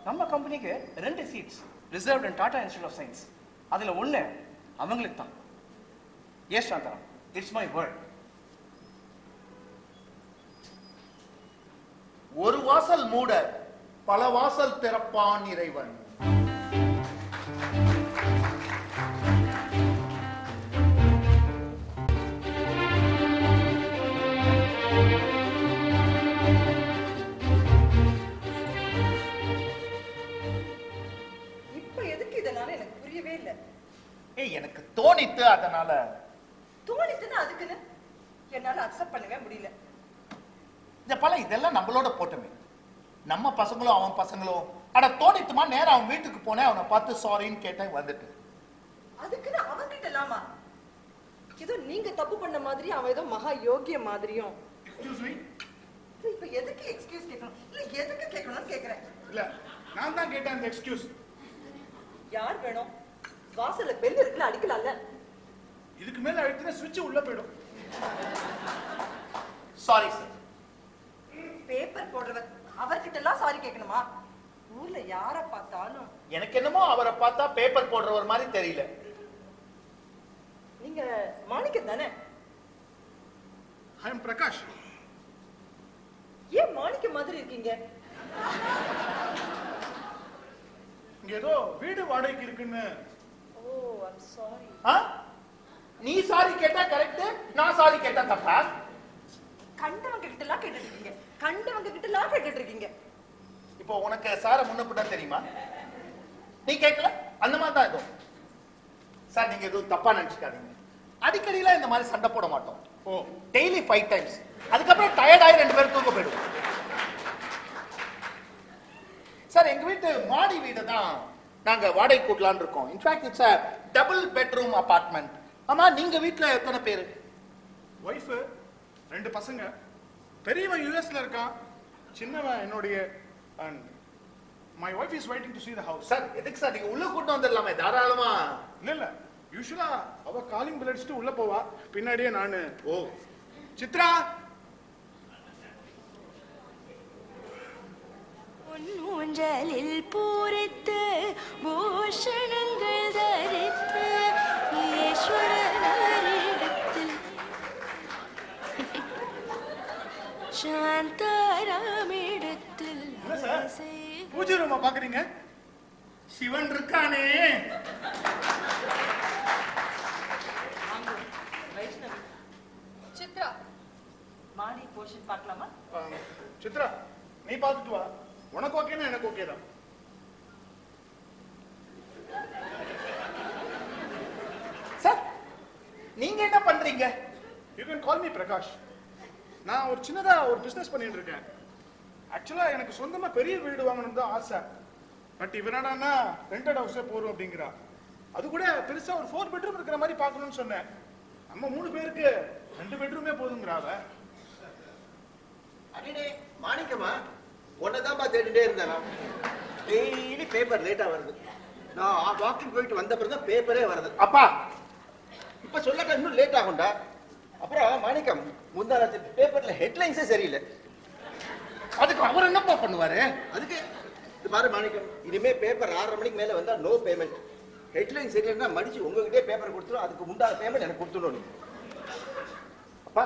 நம்ம கம்பெனிக்கு 2 seats reserved in Tata institute of science. அதுல 1 அவங்களுக்கு தான். Yes Shanta, it's my word. ஒரு வாசல் மூட பல வாசல் திறப்பான் இறைவன். இப்ப எதுக்கு இதனால எனக்கு புரியவே இல்ல. எனக்கு தோணித்து, அதனால. தோணித்துன்னு அதுக்குன்னு என்னால அக்செப்ட் பண்ணவே முடியல. இந்த பல இதெல்லாம் நம்மளோட போட்டமே. நம்ம பசங்களும் அவன் பசங்களும் அட தோணித்துமா நேரம் அவன் வீட்டுக்கு போனேன், அவனை பார்த்து சாரின்னு கேட்டேன், வந்துட்டு. அதுக்குன்னு அவன்கிட்ட இல்லாமா? ஏதோ நீங்க தப்பு பண்ண மாதிரி அவன் ஏதோ மகா யோகிய மாதிரியும். இப்ப எதுக்கு எக்ஸ்கியூஸ் கேட்கணும்? இல்ல எதுக்கு கேட்கணும்னு கேக்குறேன். இல்ல நான் தான் கேட்டேன் அந்த எக்ஸ்கியூஸ். யார் வேணும்? வாசல்ல பெல் இருக்குல்ல, அடிக்கலாம்ல. இதுக்கு மேல அழுத்தினா ஸ்விட்ச் உள்ள போயிடும். Sorry sir. பேப்பர் போடுறவர் அவர்கிட்ட எல்லாம் சாரி கேட்கணுமா? ஊர்ல யார பார்த்தாலும் எனக்கு என்னமோ அவரை பார்த்தா பேப்பர் போடுறவர் மாதிரி தெரியல. நீங்க மாணிக்கம் தானே? ஐ அம் பிரகாஷ். ஏன் மாணிக்கம் மாதிரி இருக்கீங்க? இங்க ஏதோ வீடு வாடகைக்கு இருக்குன்னு. ஓ, ஐ அம் சாரி. நீ சாரி கேட்டா கரெக்ட், நான் சாரி கேட்டா தப்பா? கண்டவங்க கிட்ட எல்லாம் கேட்டுட்டு இருக்கீங்க. கண்டவங்க கிட்ட எல்லாம் கேட்டுட்டு இருக்கீங்க. இப்போ உனக்கு சார முன்னப்பிட்டா தெரியுமா? நீ கேட்கல, அந்த மாதிரி தான் எதுவும். சார் நீங்க எதுவும் தப்பா நினைச்சுக்காதீங்க. அடிக்கடிலாம் இந்த மாதிரி சண்டை போட மாட்டோம். Daily 5 times. அதுக்கப்புறம் டயர்ட் ஆகி 2 பேரும் தூங்க போயிடுவோம். சார் எங்க வீட்டு மாடி வீடு தான் நாங்க வாடகை கூட்டலான்னு இருக்கோம். In fact it's a double bedroom apartment. ஆமா, நீங்க வீட்ல எத்தனை பேர்? வைஃப், 2 பசங்க. பெரியவன் யுஎஸ்ல இருக்கான், சின்னவன் என்னுடைய. and my wife is waiting to see the house. Sir எதுக்கு சார் நீங்க உள்ள கூட்டு வந்துடலாமே தாராளமா? இல்ல யூசுவலா அவ காலிங் பெல் அடிச்சுட்டு உள்ள போவா, பின்னாடியே நானு. ஓ சித்ரா, பொன்னூஞ்சலில் பூரித்து பூஷணங்கள் தரித்து ஈஸ்வரனிடத்தில் சாந்தாராமிடத்தில் ஆசை. பூஜை ரூமா பாக்குறீங்க? சிவன் இருக்கானே. வைஷ்ணவி, சித்ரா, மாடி போர்ஷன் பார்க்கலாமா? சித்ரா, நீ பார்த்துட்டு வா. உனக்கு ஓகேனா எனக்கு ஓகே தான். சார், நீங்க என்ன பண்றீங்க? You can call me Prakash. நான் ஒரு சின்னதா ஒரு பிசினஸ் பண்ணிட்டு இருக்கேன். ஆக்சுவலா எனக்கு சொந்தமா பெரிய வீடு வாங்கணும் தான் ஆசை. பட் இவ என்னடான்னா ரெண்டட் ஹவுஸே போறோம் அப்படிங்கிறா. அது கூட பெருசா ஒரு 4 பெட்ரூம் இருக்கிற மாதிரி பார்க்கணும்னு சொன்னேன். நம்ம 3 பேருக்கு 2 பெட்ரூமே போதுங்கிறாவ. அடடே மாணிக்கமா, உன்னதான்பா தேடிட்டே இருந்தேன். டெய்லி பேப்பர் லேட்டா வருது. நான் வாக்கிங் போயிட்டு வந்த பிறகு தான் பேப்பரே வருது. அப்பா, இப்ப சொல்லட்ட இன்னும் லேட் ஆகும்டா. அப்புறம் மாணிக்கம், முந்தானத்து பேப்பர்ல ஹெட்லைன்ஸே சரியில்லை. அதுக்கு அவர் என்னப்பா பண்ணுவாரு? அதுக்கு இது பாரு மாணிக்கம், இனிமே பேப்பர் 6:30 மணிக்கு மேல வந்தா நோ பேமெண்ட். ஹெட்லைன் சரியில்லைன்னா மடிச்சு உங்ககிட்டே பேப்பர் கொடுத்துரும். அதுக்கு உண்டான பேமெண்ட் எனக்கு கொடுத்துடணும். அப்பா,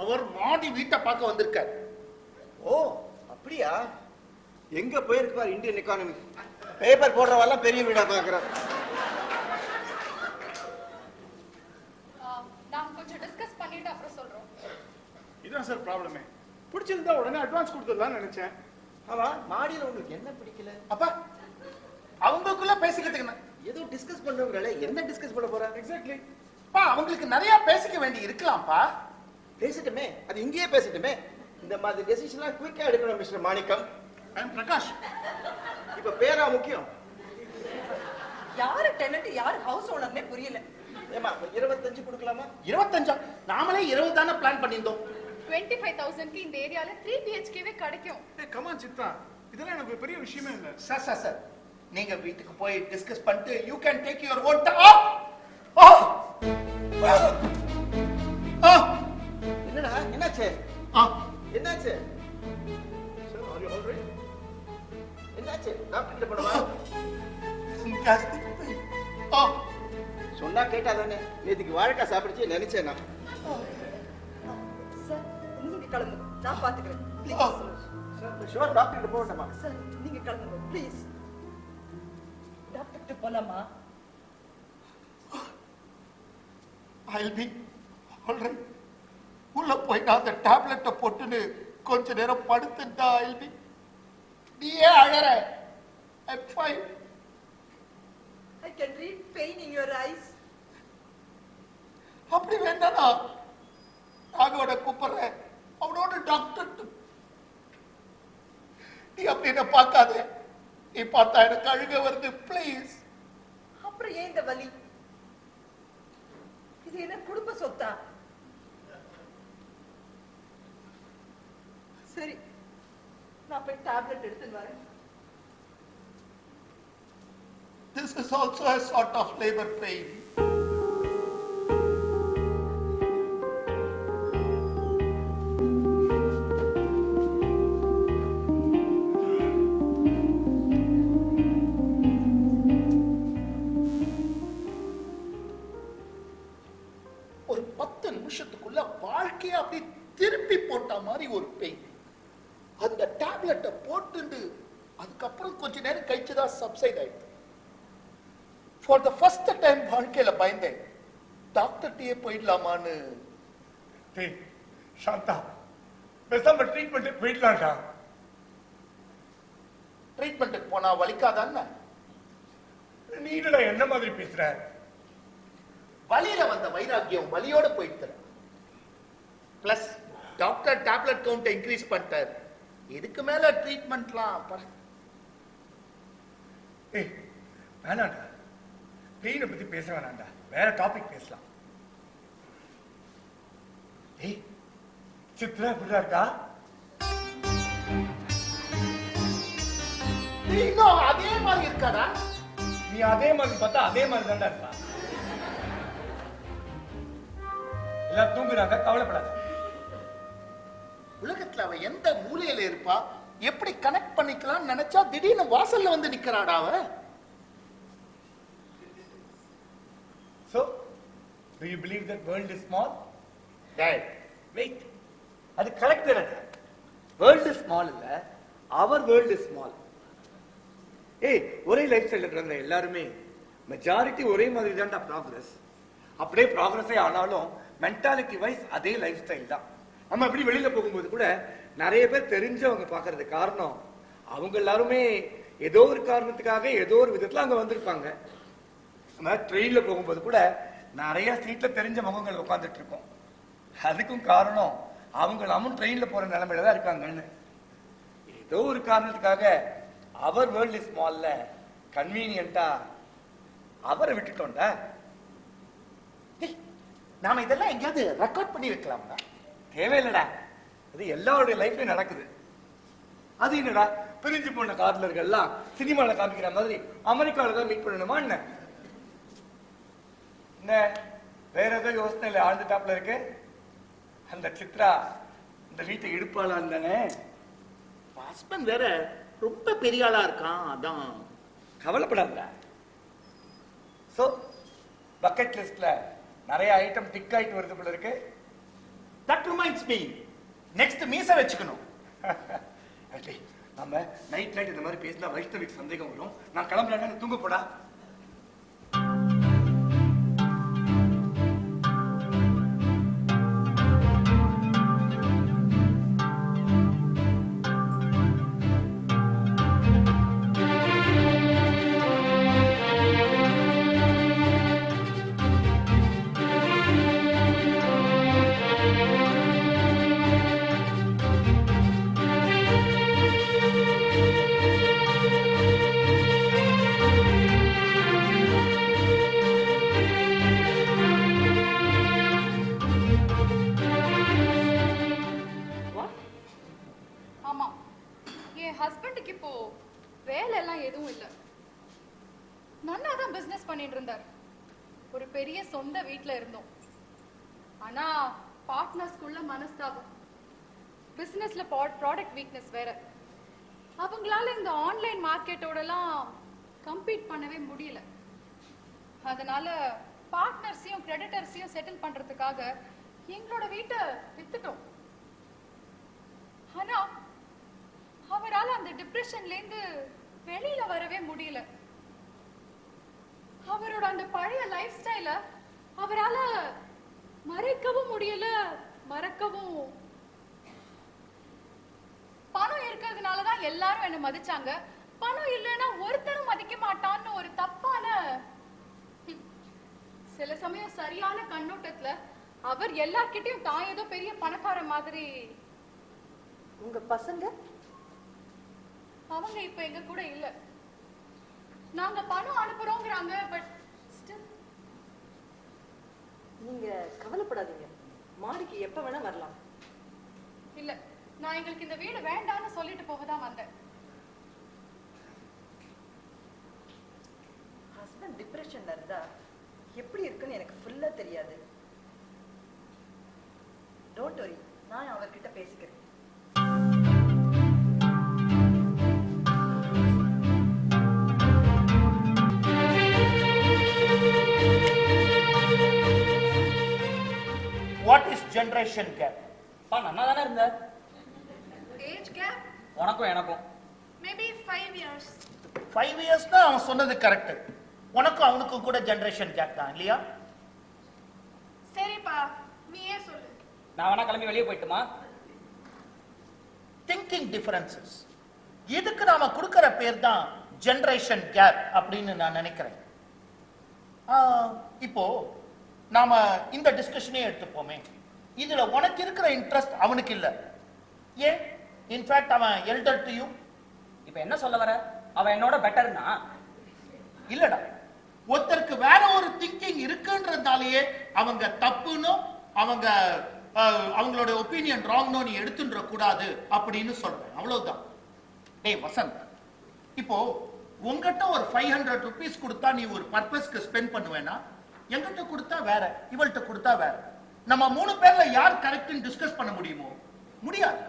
அவர் மாடி வீட்டை பார்க்க வந்திருக்கார். ஓ அப்படியா? எங்க போயிருக்கார் இந்தியன் எக்கானமி? பேப்பர் போடுறவெல்லாம் பெரிய வீடா பாக்குறான். நாம் கொஞ்சம் டிஸ்கஸ் பண்ணிட்டு அப்புறம் சொல்றோம். இதான் சார் ப்ராப்ளமே. பிடிச்சிருந்தா உடனே அட்வான்ஸ் கொடுத்துடலாம்னு நினைச்சேன். ஆமா, மாடியில உங்களுக்கு என்ன பிடிக்கல? அப்பா, அவங்களுக்குள்ள பேசிக்கிறதுக்கு ஏதோ டிஸ்கஸ் பண்றவங்களே, என்ன டிஸ்கஸ் பண்ண போறாங்க? எக்ஸாக்ட்லி. அப்பா, அவங்களுக்கு நிறைய பேசிக்க வேண்டி இருக்கலாம்ப்பா. பேசிட்டுமே, அது இங்கேயே பேசிட்டுமே. இந்த மாதிரி டெசிஷன்லாம் குயிக்கா எடுக்கணும் மிஸ்டர் மாணிக்கம். ஐ அம் பிரகாஷ். இப்ப பேரா முக்கியம். யாரு டெனன்ட் யாரு ஹவுஸ் ஓனர்னே புரியல. ஏமா 25 கொடுக்கலாமா? 25? நாமளே 20 தானே பிளான் பண்ணியிருந்தோம். 25,000க்கு இந்த ஏரியால 3 BHKவே கிடைக்கும். ஏய் கம் ஆன் சித்ரா, இதெல்லாம் எனக்கு ஒரு பெரிய விஷயமே இல்ல. சார், நீங்க வீட்டுக்கு போய் டிஸ்கஸ் பண்ணிட்டு you can take your own என்னடா என்னாச்சு? என்னாச்சு? Sir are you alright? என்னாச்சு? டாக்டர் கிட்ட போணுமா? சொன்னா கேட்டாதானே. நேத்துக்கு வாழைக்காய் சாப்பிடுச்சு நினைச்சேன் நான். சார் நீங்க கிளம்புங்க, நான் பாத்துக்கிறேன். ப்ளீஸ் சார், ஷுவர் டாக்டர் கிட்ட போகணுமா? சார், நீங்க கிளம்புங்க ப்ளீஸ். டாக்டர் கிட்ட போலாமா? I'll be all right. உள்ள போய் நான் அந்த டேப்லெட்டை போட்டுன்னு கொஞ்ச நேரம் படுத்துட்டா I'll be. நீ ஏன் அழற? I'm fine. I can read pain in your eyes. அப்படி வேண்டானா ராகவனை கூப்பிடுறேன், அவனோட டாக்டர். நீ அப்படி என்ன பார்க்காத. நீ பார்த்தா எனக்கு அழுக வருது. பிளீஸ். அப்புறம் ஏன் இந்த வலி? இது என்ன குடும்ப சொத்தா? சரி, நான் போய் டேப்லெட் எடுத்துட்டு வரேன். This is also a sort of labor pain. ஒரு 10 நிமிஷத்துக்குள்ள வாழ்க்கையை அப்படி திருப்பி போட்ட மாதிரி ஒரு பெயின். அந்த டேப்லெட்டை போட்டுண்டு அதுக்கப்புறம் கொஞ்ச நேரம் கழிச்சுதான் சப்சைட் ஆயிடுது. ஃபார் த ஃபர்ஸ்ட் டைம் வாழ்க்கையில பயந்தேன், டாக்டர்கிட்டயே போயிடலாமான்னு. டேய் சாந்தா, பேசாம ட்ரீட்மெண்ட் போயிடலாம்டா. ட்ரீட்மெண்ட்டுக்கு போனா வலிக்காதான்னு? நீ என்னடா என்ன மாதிரி பேசுற? வலியில வந்த வைராக்கியம் வலியோட போயிட்டு. Plus doctor tablet count increase பண்ணிட்டார். இதுக்கு மேல ட்ரீட்மெண்ட்லாம் ஏய் வேணாண்டா, பெயினை பத்தி பேச வேணாண்டா, வேற டாபிக் பேசலாம். ஏய் சித்ரா எப்படிடா இருக்கா? நீங்களும் அதே மாதிரி இருக்காடா? நீ அதே மாதிரி பார்த்தா அதே மாதிரி தான்டா இருக்கா. எல்லாம் தூங்குறாங்க, கவலைப்படாத. உலகத்துல அவ எந்த மூலையில இருப்பா, எப்படி கனெக்ட் பண்ணிக்கலாம் நினைச்சா திடீர்னு வாசல்ல வந்து நிக்கிறாடா அவ. So, do you believe that world is small? Dad, Wait. அது கரெக்ட் தானே? வேர்ல்டு ஸ்மால் இல்ல, அவர் வேர்ல்டு ஸ்மால். ஏய், ஒரே லைஃப் ஸ்டைல் இருக்கிறவங்க எல்லாருமே மெஜாரிட்டி ஒரே மாதிரி தான்டா ப்ராக்ரஸ். அப்படியே ப்ராக்ரஸே ஆனாலும் மென்டாலிட்டி வைஸ் அதே லைஃப் ஸ்டைல் தான். நம்ம அப்படி வெளியில போகும்போது கூட நிறைய பேர் தெரிஞ்சவங்க பாக்குறது காரணம் அவங்க எல்லாருமே ஏதோ ஒரு காரணத்துக்காக ஏதோ ஒரு விதத்துல அங்க வந்திருப்பாங்க. நம்ம ட்ரெயின்ல போகும்போது கூட நிறைய சீட்ல தெரிஞ்ச முகங்கள் உட்காந்துட்டு இருக்கோம். அதுக்கும் காரணம் அவங்களும் ட்ரெயின்ல போற நிலைமையில தான் இருக்காங்கன்னு. ஏதோ ஒரு காரணத்துக்காக அவர் வேர்ல்டு ஸ்மால்ல கன்வீனியன்ட்டா அவரை விட்டுட்டோம்டா. நாம இதெல்லாம் எங்கேயாவது ரெக்கார்ட் பண்ணி வைக்கலாம்டா. தேவையில்லடா, அது எல்லாருடைய லைஃப்லயும் நடக்குது. அது என்னடா பிரிஞ்சு போன காதலர்கள்லாம் சினிமால காமிக்கிற மாதிரி அமெரிக்காவில தான் மீட் பண்ணணுமா என்ன? வேற ஏதோ யோசனையில ஆழ்ந்துட்டாப்ல இருக்கு. அந்த சித்ரா இந்த வீட்டை இடுப்பாளான் தானே? ஹஸ்பண்ட் வேற ரொம்ப பெரிய ஆளா இருக்கான், அதான். கவலைப்படாத. சோ பக்கெட் லிஸ்ட்ல நிறைய ஐட்டம் டிக் ஆயிட்டு வருது போல இருக்கு. தட் ரிமைண்ட்ஸ் மீ, நெக்ஸ்ட் மீச வச்சுக்கணும். நம்ம நைட் இந்த மாதிரி பேசினா வைஷ்ணவிக்கு சந்தேகம் வரும். நான் கிளம்புறேன், தூங்க போடா. ஒரு பெரிய சொந்த வீட்ல இருந்தோம். ஆனா பார்ட்னர்ஸ்க்குள்ள மனஸ்தாபம், பிசினஸ்ல ப்ராடக்ட் வீக்னஸ் வேற. அவங்களால இந்த ஆன்லைன் மார்க்கெட்டோடலாம் கம்பீட் பண்ணவே முடியல. அதனால பார்ட்னர்ஸையும் கிரெடிட்டர்ஸையும் செட்டில் பண்றதுக்காக எங்களோட வீட்டை வித்துட்டோம். ஆனா அவரால் அந்த டிப்ரெஷன்ல இருந்து வெளியில வரவே முடியல. அவரோட அந்த பழைய லைஃப் ஸ்டைல அவரால மறைக்கவும் முடியல, மறக்கவும். பணம் இருக்கிறதுனாலதான் எல்லாரும் என்ன மதிச்சாங்க, பணம் இல்லைன்னா ஒருத்தரும் மதிக்க மாட்டான்னு ஒரு தப்பான, சில சமயம் சரியான கண்ணோட்டத்துல அவர் எல்லார்கிட்டயும் தான் ஏதோ பெரிய பணக்கார மாதிரி. உங்க பசங்க அவங்க இப்ப எங்க கூட இல்ல. நாங்க பணம் அனுப்புறோங்கிறாங்க, பட் ஸ்டில். நீங்க கவலைப்படாதீங்க, மாடிக்கு எப்ப வேணா வரலாம். இல்ல, நான் எங்களுக்கு இந்த வீடு வேண்டாம்னு சொல்லிட்டு போகதான் வந்தேன். ஹஸ்பண்ட் டிப்ரெஷன்ல இருந்தா எப்படி இருக்குன்னு எனக்கு ஃபுல்லா தெரியாது. டோன்ட் வரி, நான் அவர்கிட்ட பேசிக்கிறேன். What is generation gap? நல்லா தானே இருந்த. ஏஜ் கேப் உனக்கும் எனக்கும் மேபி 5 years. 5 years தான் அவன் சொன்னது கரெக்ட். உனக்கும் அவனுக்கும் கூட ஜெனரேஷன் கேப் தான் இல்லையா? சரிப்பா, நீயே சொல்லு. நான் வேணா கிளம்பி வெளியே போயிட்டுமா? திங்கிங் டிஃபரன்சஸ், இதுக்கு நாம கொடுக்கிற பேர் தான் ஜெனரேஷன் கேப் அப்படின்னு நான் நினைக்கிறேன். இப்போ நாம இந்த டிஸ்கஷனே எடுத்துப்போமே, இதுல உனக்கு இருக்கிற இன்ட்ரெஸ்ட் அவனுக்கு இல்ல. ஏன்? இன்ஃபேக்ட் அவன் எல்டர் டு யூ. இப்ப என்ன சொல்ல வர? அவன் என்னோட பெட்டர்னா? இல்லடா, ஒருத்தருக்கு வேற ஒரு திங்கிங் இருக்குன்றதாலேயே அவங்க தப்புன்னு, அவங்களோட ஒப்பீனியன் ராங்னோ நீ எடுத்துன்ற கூடாது அப்படின்னு சொல்றேன். அவ்வளவுதான். டேய் வசந்த், இப்போ உங்ககிட்ட ஒரு 500 rupees கொடுத்தா நீ ஒரு பர்பஸ்க்கு ஸ்பெண்ட் பண்ணுவேனா? எங்கிட்ட கொடுத்தா வேற, இவள்கிட்ட கொடுத்தா வேற. நம்ம 3 பேர்ல யார் கரெக்ட்னு டிஸ்கஸ் பண்ண முடியுமோ? முடியாது.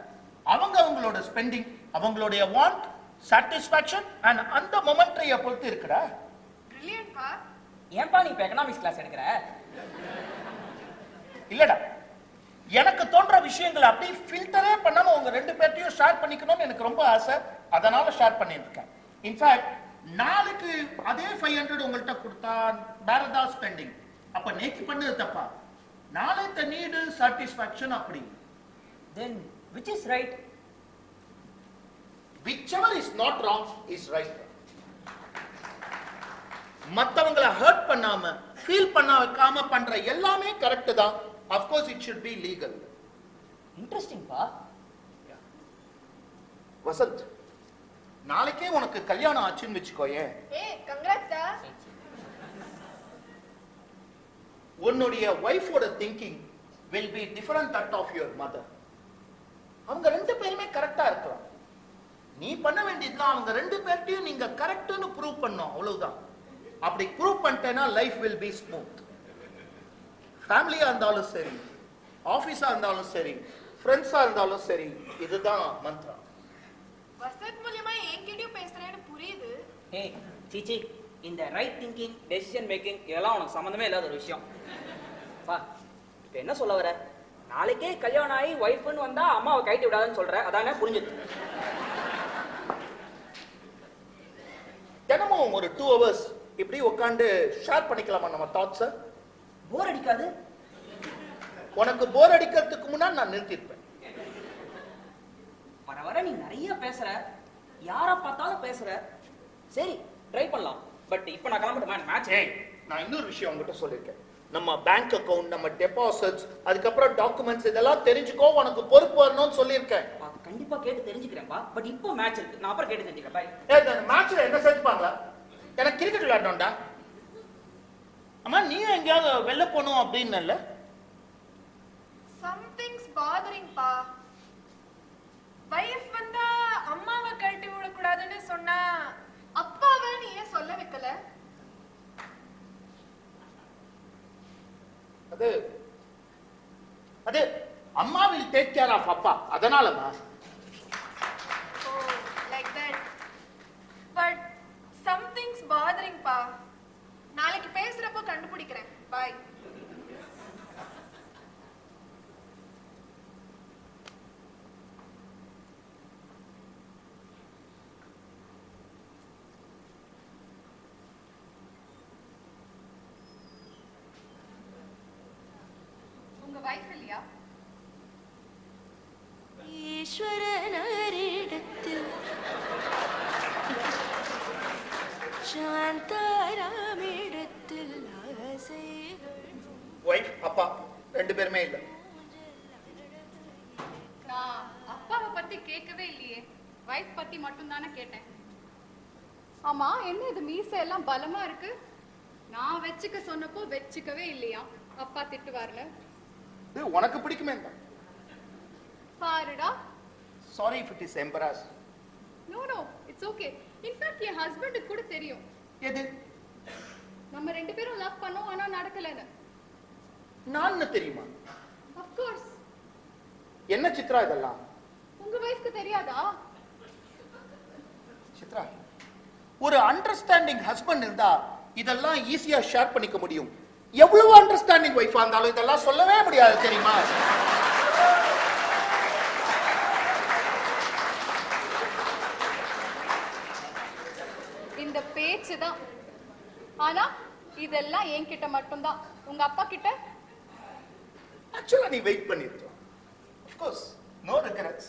அவங்களோட ஸ்பெண்டிங், அவங்களுடைய வாண்ட், சாட்டிஸ்ஃபேக்ஷன் அண்ட் அந்த மொமெண்ட்ரிய பொறுத்து இருக்குடா. பிரில்லியன்ட் பா. ஏன்பா நீ இப்ப எகனாமிக்ஸ் கிளாஸ் எடுக்கிற? இல்லடா, எனக்கு தோன்ற விஷயங்களை அப்படியே ஃபில்டரே பண்ணாம உங்க ரெண்டு பேர்ட்டையும் ஷேர் பண்ணிக்கணும்னு எனக்கு ரொம்ப ஆசை. அதனால ஷேர் பண்ணியிருக்கேன். இன்ஃபேக்ட் நாளைக்கு அதே 500 உங்கள்கிட்ட கொடுத்தா வேற ஏதாவது ஸ்பெண்டிங், அப்ப நேக்கி பண்ணது தப்பா? நாளை த நீடு சாட்டிஸ்ஃபேக்ஷன் அப்படி. Then which is right? Whichever is not wrong is right. மத்தவங்களை ஹர்ட் பண்ணாம ஃபீல் பண்ண வைக்காம பண்ற எல்லாமே கரெக்ட் தான். Of course it should be legal. Interesting பா. வசந்த், நாளைக்கே உனக்கு கல்யாணம் ஆச்சுன்னு வெச்சுக்கோயே. ஏய் கங்க்ராட்ஸ் டா. உன்னுடைய வைஃபோட thinking will be different that of your mother. அவங்க ரெண்டு பேருமே கரெக்டா இருக்கலாம். நீ பண்ண வேண்டியதுலாம் அவங்க ரெண்டு பேர்ட்டையும் நீங்க கரெக்ட்னு ப்ரூவ் பண்ணணும், அவ்வளவுதான். அப்படி ப்ரூவ் பண்ணிட்டேன்னா லைஃப் வில் பி ஸ்மூத். ஃபேமிலியா இருந்தாலும் சரி, ஆபீஸா இருந்தாலும் சரி, ஃப்ரெண்ட்ஸா இருந்தாலும் சரி, இதுதான் மந்திரம். வசந்த் மூலமா என்கிட்டயும் பேசுறேன்னு புரியுது. ஏய் சீச்சி, இந்த ரைட் திங்கிங், டெசிஷன் மேக்கிங் இதெல்லாம் உனக்கு சம்மந்தமே இல்லாத ஒரு விஷயம். பா இப்போ என்ன சொல்ல வர? நாளைக்கே கல்யாணம் ஆகி ஒய்ஃப்னு வந்தா அம்மாவை கைட்டு விடாதுன்னு சொல்ற, அதானே புரிஞ்சுது. தினமும் ஒரு 2 hours இப்படி உட்காந்து ஷேர் பண்ணிக்கலாமா நம்ம தாட்ஸை? போர் அடிக்காது? உனக்கு போர் அடிக்கிறதுக்கு முன்னாடி நான் நிறுத்திருப்பேன். வர வர நீ நிறைய பேசுற, யாரை பார்த்தாலும் பேசுற. சரி ட்ரை பண்ணலாம், பட் இப்போ நான் கிளம்பிட்டேன். மேட்ச். ஏய், நான் இன்னொரு விஷயம் உங்ககிட்ட சொல்லியிருக்கேன். நம்ம பேங்க் அக்கவுண்ட், நம்ம டெபாசிட்ஸ், அதுக்கப்புறம் டாக்குமெண்ட்ஸ் இதெல்லாம் தெரிஞ்சுக்கோ, உனக்கு பொறுப்பு வரணும்னு சொல்லியிருக்கேன். கண்டிப்பா கேட்டு தெரிஞ்சுக்கிறேன்பா, பட் இப்போ மேட்ச் இருக்கு, நான் அப்புறம் கேட்டு தெரிஞ்சுக்கிறேன். பாய். ஏய், மேட்ச்ல என்ன செஞ்சுப்பாங்களா? எனக்கு கிரிக்கெட் விளையாடணும்டா. அம்மா நீ எங்கேயாவது வெளில போகணும் அப்படின்னு? Something's bothering பா. வைஃப் வந்தா அம்மாவை கழட்டி விடக்கூடாதுன்னு சொன்னா அப்பாவை நீ ஏன் சொல்ல வைக்கல? அது அம்மா will take care of அப்பா, அதனாலமா. Oh, like that. But something's bothering பா. நாளைக்கு பேசுறப்போ கண்டுபிடிக்கிறேன். Bye. உங்க வைஃப் இல்லையா? ஈஸ்வரனரிடத்தில் சாந்தாராமிடத்தில் ஆசைகள். வைஃப் அப்பா ரெண்டு பேருமே இல்ல. நான் அப்பாவை பத்தி கேட்கவே இல்லையே, வைஃப் பத்தி மட்டும் தானே கேட்டேன். ஆமா, என்ன இது மீசை எல்லாம் பலமா இருக்கு? நான் வச்சுக்க சொன்னப்போ வச்சுக்கவே இல்லையா? அப்பா திட்டுவார்ல. இது உனக்கு பிடிக்குமே தான். பாருடா. Sorry if it is embarrassing. No, it's okay. In fact, என் ஹஸ்பண்டுக்கு கூட தெரியும். எது? நம்ம ரெண்டு பேரும் லவ் பண்ணோம், ஆனா நடக்கலன்னு. நான் தெரியுமா? Of course. என்ன சித்ரா இதெல்லாம்? உங்க வைஃப்க்கு தெரியாதா? சித்ரா, ஒரு அண்டர்ஸ்டாண்டிங் ஹஸ்பண்ட் இருந்தா இதெல்லாம் ஈஸியா ஷேர் பண்ணிக்க முடியும். எவ்வளவு அண்டர்ஸ்டாண்டிங் வைஃபா இருந்தாலும் இதெல்லாம் சொல்லவே முடியாது, தெரியுமா? இந்த பேச்சு தான். ஆனா இதெல்லாம் என்கிட்ட மட்டும்தான். உங்க அப்பா கிட்ட ஆக்சுவலா நீ வெயிட் பண்ணிருக்கலாம். Of course, no regrets.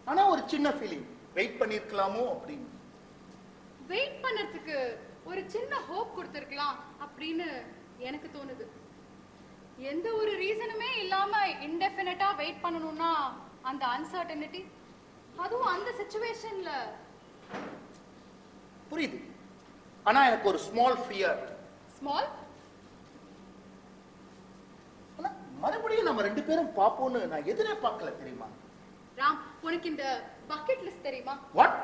ஆனா ஒரு சின்ன ஃபீலிங், வெயிட் பண்ணிருக்கலாமோ அப்படின்னு. வெயிட் பண்ணதுக்கு ஒரு சின்ன ஹோப் கொடுத்திருக்கலாம் அப்படின்னு எனக்கு தோணுது. எந்த ஒரு ரீசனுமே இல்லாம இன்டெஃபினிட்டா வெயிட் பண்ணணும்னா அந்த அன்சர்டனிட்டி, அதுவும் அந்த சிச்சுவேஷன்ல. புரியுது. ஆனா எனக்கு ஒரு ஸ்மால் ஃபியர். ஸ்மால்? மறுபடியும் நம்ம ரெண்டு பேரும் பாப்போம்னு நான் எதிரே பார்க்கல, தெரியுமா? ராம், உனக்கு இந்த பக்கெட் லிஸ்ட் தெரியுமா? வாட்?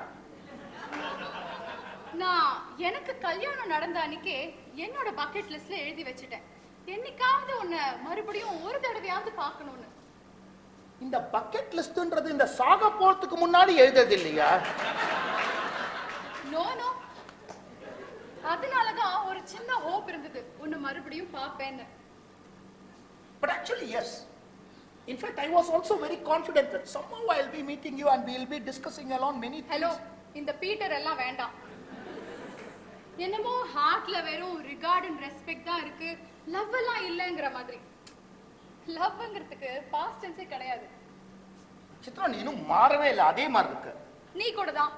நான் எனக்கு கல்யாணம் நடந்த அன்னைக்கே என்னோட பக்கெட் லிஸ்ட்ல எழுதி வச்சுட்டேன். என்னைக்காவது உன்னை மறுபடியும் ஒரு தடவையாவது பார்க்கணும்னு. இந்த பக்கெட் லிஸ்ட்ன்றது இந்த சாக போறதுக்கு முன்னாடி எழுதுறது இல்லையா? நோ. அதனாலதான் ஒரு சின்ன ஹோப் இருந்தது, உன்னை மறுபடியும் பார்ப்பேன்னு. But actually, yes. In fact, I was also very confident that somehow I'll be meeting you and we'll be discussing along many things. Hello இந்த பீட்டர் எல்லாம் வேண்டாம். என்னமோ ஹார்ட்ல வெறும் ரிகார்ட் அண்ட் ரெஸ்பெக்ட் தான் இருக்கு, லவ் எல்லாம் இல்லைங்கிற மாதிரி. லவ்ங்கிறதுக்கு பாஸ்ட் டென்ஸே கிடையாது. சித்ரா, நீ இன்னும் மாறவே இல்லை, அதே மாதிரி இருக்கு. நீ கூட தான்.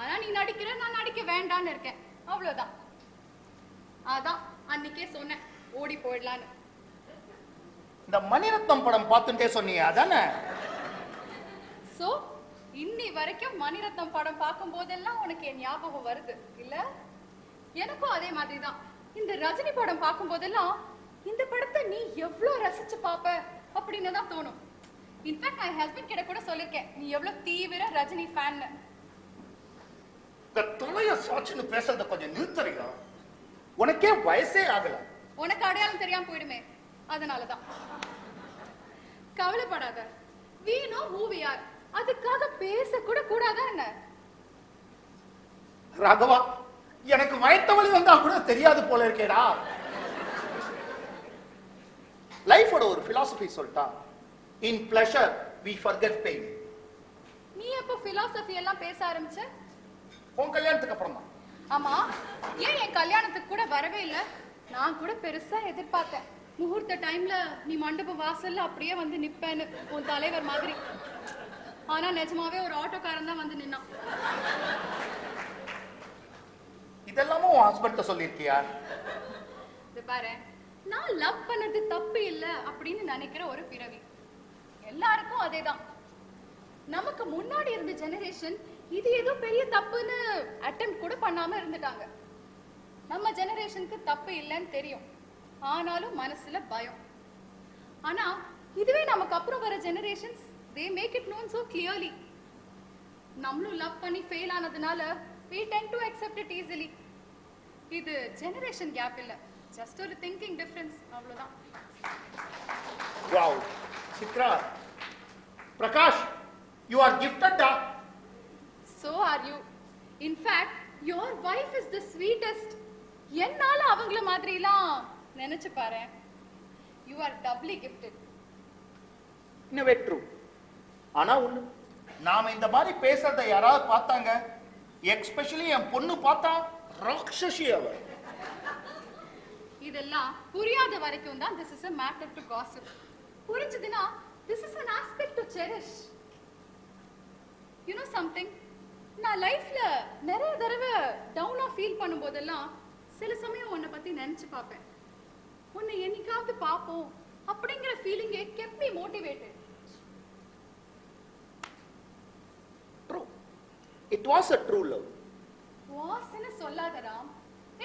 ஆனா நீ நடிக்கிற, நான் நடிக்க வேண்டான்னு இருக்கேன், அவ்வளவுதான். அதான் அன்னைக்கே சொன்னேன் ஓடி போயிடலான்னு. இந்த மணிரத்னம் படம் பார்த்துட்டே சொன்னீங்க அதானே? சோ இன்னி வரைக்கும் மணிரத்னம் படம் பார்க்கும் போதெல்லாம் உனக்கு என் ஞாபகம் வருது இல்ல? எனக்கும் அதே மாதிரி தான். இந்த ரஜினி படம் பார்க்கும் போதெல்லாம் இந்த படத்தை நீ எவ்வளவு ரசிச்சு பாப்ப அப்படின்னு தான் தோணும். இன்ஃபேக்ட் என் ஹஸ்பண்ட் கிட்ட கூட சொல்லிருக்கேன் நீ எவ்வளவு தீவிர ரஜினி ஃபேன். இந்த தொலைய சாட்சின்னு பேசுறத கொஞ்சம் நிறுத்துறியா? உனக்கே வயசே ஆகல. உனக்கு அடையாளம் தெரியாம போயிடுமே, அதனாலதான். கவலைப்படாத, we know who we are. அதுக்காக பேச கூட கூடாதா என்ன? ராகவா, எனக்கு வயிற்று வலி வந்தா கூட தெரியாது போல இருக்கேடா. லைஃபோட ஒரு philosophy சொல்லிட்டா, in pleasure we forget pain. நீ எப்போ philosophy எல்லாம் பேச ஆரம்பிச்ச? உன் கல்யாணத்துக்கு அப்புறம் தான். ஆமா, ஏன் என் கல்யாணத்துக்கு கூட வரவே இல்ல? நான் கூட பெருசா எதிர்பார்த்தேன், முகூர்த்த டைம்ல நீ மண்டப வாசல்ல அப்படியே வந்து நிப்பேன்னு, உன் தலைவர் மாதிரி. ஆனா நிஜமாவே ஒரு ஆட்டோக்காரன் தான் வந்து நின்னான். இதெல்லாமும் உன் ஹஸ்பண்ட் சொல்லிருக்கியா? இது பாரு, நான் லவ் பண்ணது தப்பு இல்ல அப்படின்னு நினைக்கிற ஒரு பிறவி. எல்லாருக்கும் அதேதான். நமக்கு முன்னாடி இருந்த ஜெனரேஷன் இது ஏதோ பெரிய தப்புன்னு அட்டெம்ப்ட் கூட பண்ணாம இருந்துட்டாங்க. நம்ம ஜெனரேஷனுக்கு தப்பு இல்லைன்னு தெரியும், ஆனாலும் மனசுல பயம். ஆனா இதுவே நமக்கு அப்புறம் வர generations, they make it known so clearly. நம்மளும் லவ் பண்ணி ஃபெயில் ஆனதுனால we tend to accept it easily. இது ஜெனரேஷன் கேப் இல்ல, ஜஸ்ட் ஒரு திங்கிங் டிஃபரன்ஸ், அவ்வளவுதான். Wow, Chitra, Prakash, you are gifted da. So are you. In fact, your wife is the sweetest. என்னால அவங்கள மாதிரிலாம் நினைச்சு பாரு. You are doubly gifted. இன்னவே ட்ரூ. ஆனா ஒண்ணு, நாம இந்த மாதிரி பேசுறத யாராவது பார்த்தாங்க, எஸ்பெஷலி என் பொண்ணு பார்த்தா ராட்சசி அவ. இதெல்லாம் புரியாத வரைக்கும் தான் this is a matter to gossip. புரிஞ்சதுனா this is an aspect to cherish. You know something? நான் லைஃப்ல நிறைய தடவை டவுனா ஃபீல் பண்ணும் போதெல்லாம் சில சமயம் உன்னை பத்தி நினைச்சு பார்ப்பேன். உன்னை என்னைக்காவது பார்ப்போம் அப்படிங்கிற feeling kept me motivated. True. It was a true love. வாஸ்னு சொல்லாத Ram.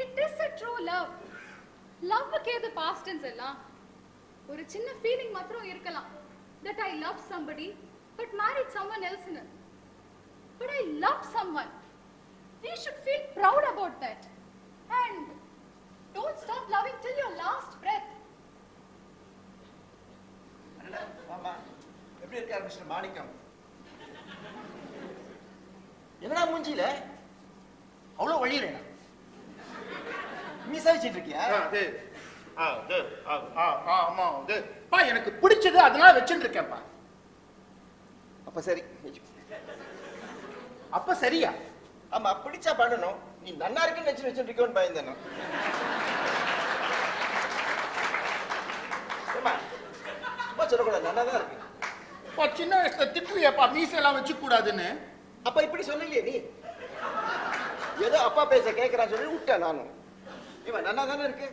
It is a true love. லவ்வுக்கு ஏது பாஸ்ட் டென்ஸ் எல்லாம்? ஒரு சின்ன ஃபீலிங் மாத்திரம் இருக்கலாம், that I love somebody but married someone else in it. But I love someone. We should feel proud about that. And don't stop loving till your last breath. மாமா, எப்படி இருக்காரு mister மாணிக்கம்? என்னடா மூஞ்சில அவ்வளவு வழியிறேன். மீசா வச்சிட்டு இருக்கியா? ஆமா, பா எனக்கு பிடிச்சது அதனால வச்சுட்டு இருக்கேன்ப்பா. அப்ப சரி. அப்ப சரியா? ஆமா, பிடிச்சா பண்ணணும். நீ நன்னா இருக்குன்னு வச்சுட்டு இருக்கோன்னு பயந்தேன். சும்மா சொல்லக்கூடாது, நல்லா தான் இருக்கு. சின்ன வயசுல திட்டுவியப்பா மீசெல்லாம் வச்சு கூடாதுன்னு. அப்ப இப்படி சொல்லலையே நீ? ஏதோ அப்பா பேச கேட்கறான்னு சொல்லி விட்டேன் நானும். இவன் நல்லா தானே இருக்கு.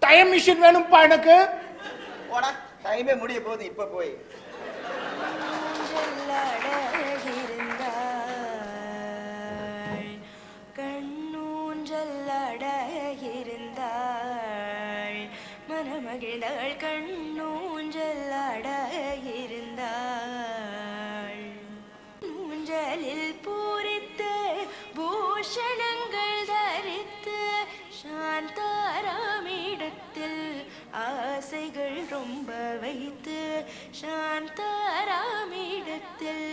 டைம் மிஷின் வேணும்ப்பா எனக்கு. போடா, டைமே முடிய போகுது இப்ப போய். கண்ணூஞ்சல்லாட மனமகிழ்ந்தாள், கண்ணூஞ்சல்லாட இருந்தாள். ஊஞ்சலில் பூரித்து பூஷணங்கள் தரித்து சாந்தாராமிடத்தில் ஆசைகள் ரொம்ப வைத்து சாந்தாராமிடத்தில்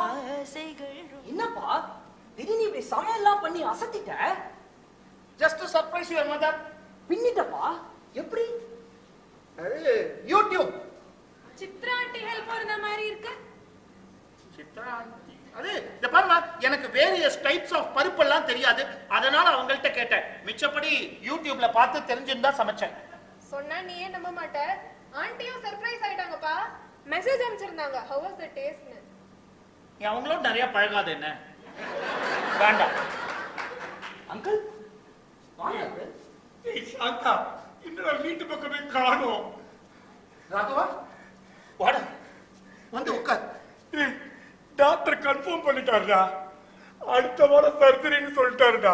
ஆசைகள். என்னப்பா திடீர்னு இப்படி சமையல்லாம் பண்ணி அசத்திட்ட? Just surprise your mother. பின்னிட்டப்பா, எப்படி? யூடியூப் சித்ரா ஆண்டி ஹெல்ப் பண்ண மாதிரி இருக்கு. சித்ரா ஆண்டி அது இந்த பாருமா, எனக்கு வேரியஸ் டைப்ஸ் ஆஃப் பருப்பெல்லாம் தெரியாது, அதனால அவங்கள்ட்ட கேட்டேன். மிச்சப்படி யூடியூப்ல பார்த்து தெரிஞ்சிருந்தா சமைச்சேன். சொன்னா நீயே நம்ப மாட்ட, ஆண்டியும் சர்ப்ரைஸ் ஆயிட்டாங்கப்பா. மெசேஜ் அனுப்பிச்சிருந்தாங்க, how was the taste னு. அவங்களோட நிறைய பழகாது என்ன, வேண்டாம். அங்கிள் வாங்க அங்கிள். சாந்தா இன்னும் வீட்டு பக்கமே காணோம். ராகவா வாடா, வந்து உட்கார். டாக்டர் கன்ஃபார்ம் பண்ணிட்டாருடா, அடுத்த வாரம் சர்ஜரின்னு சொல்லிட்டாருடா.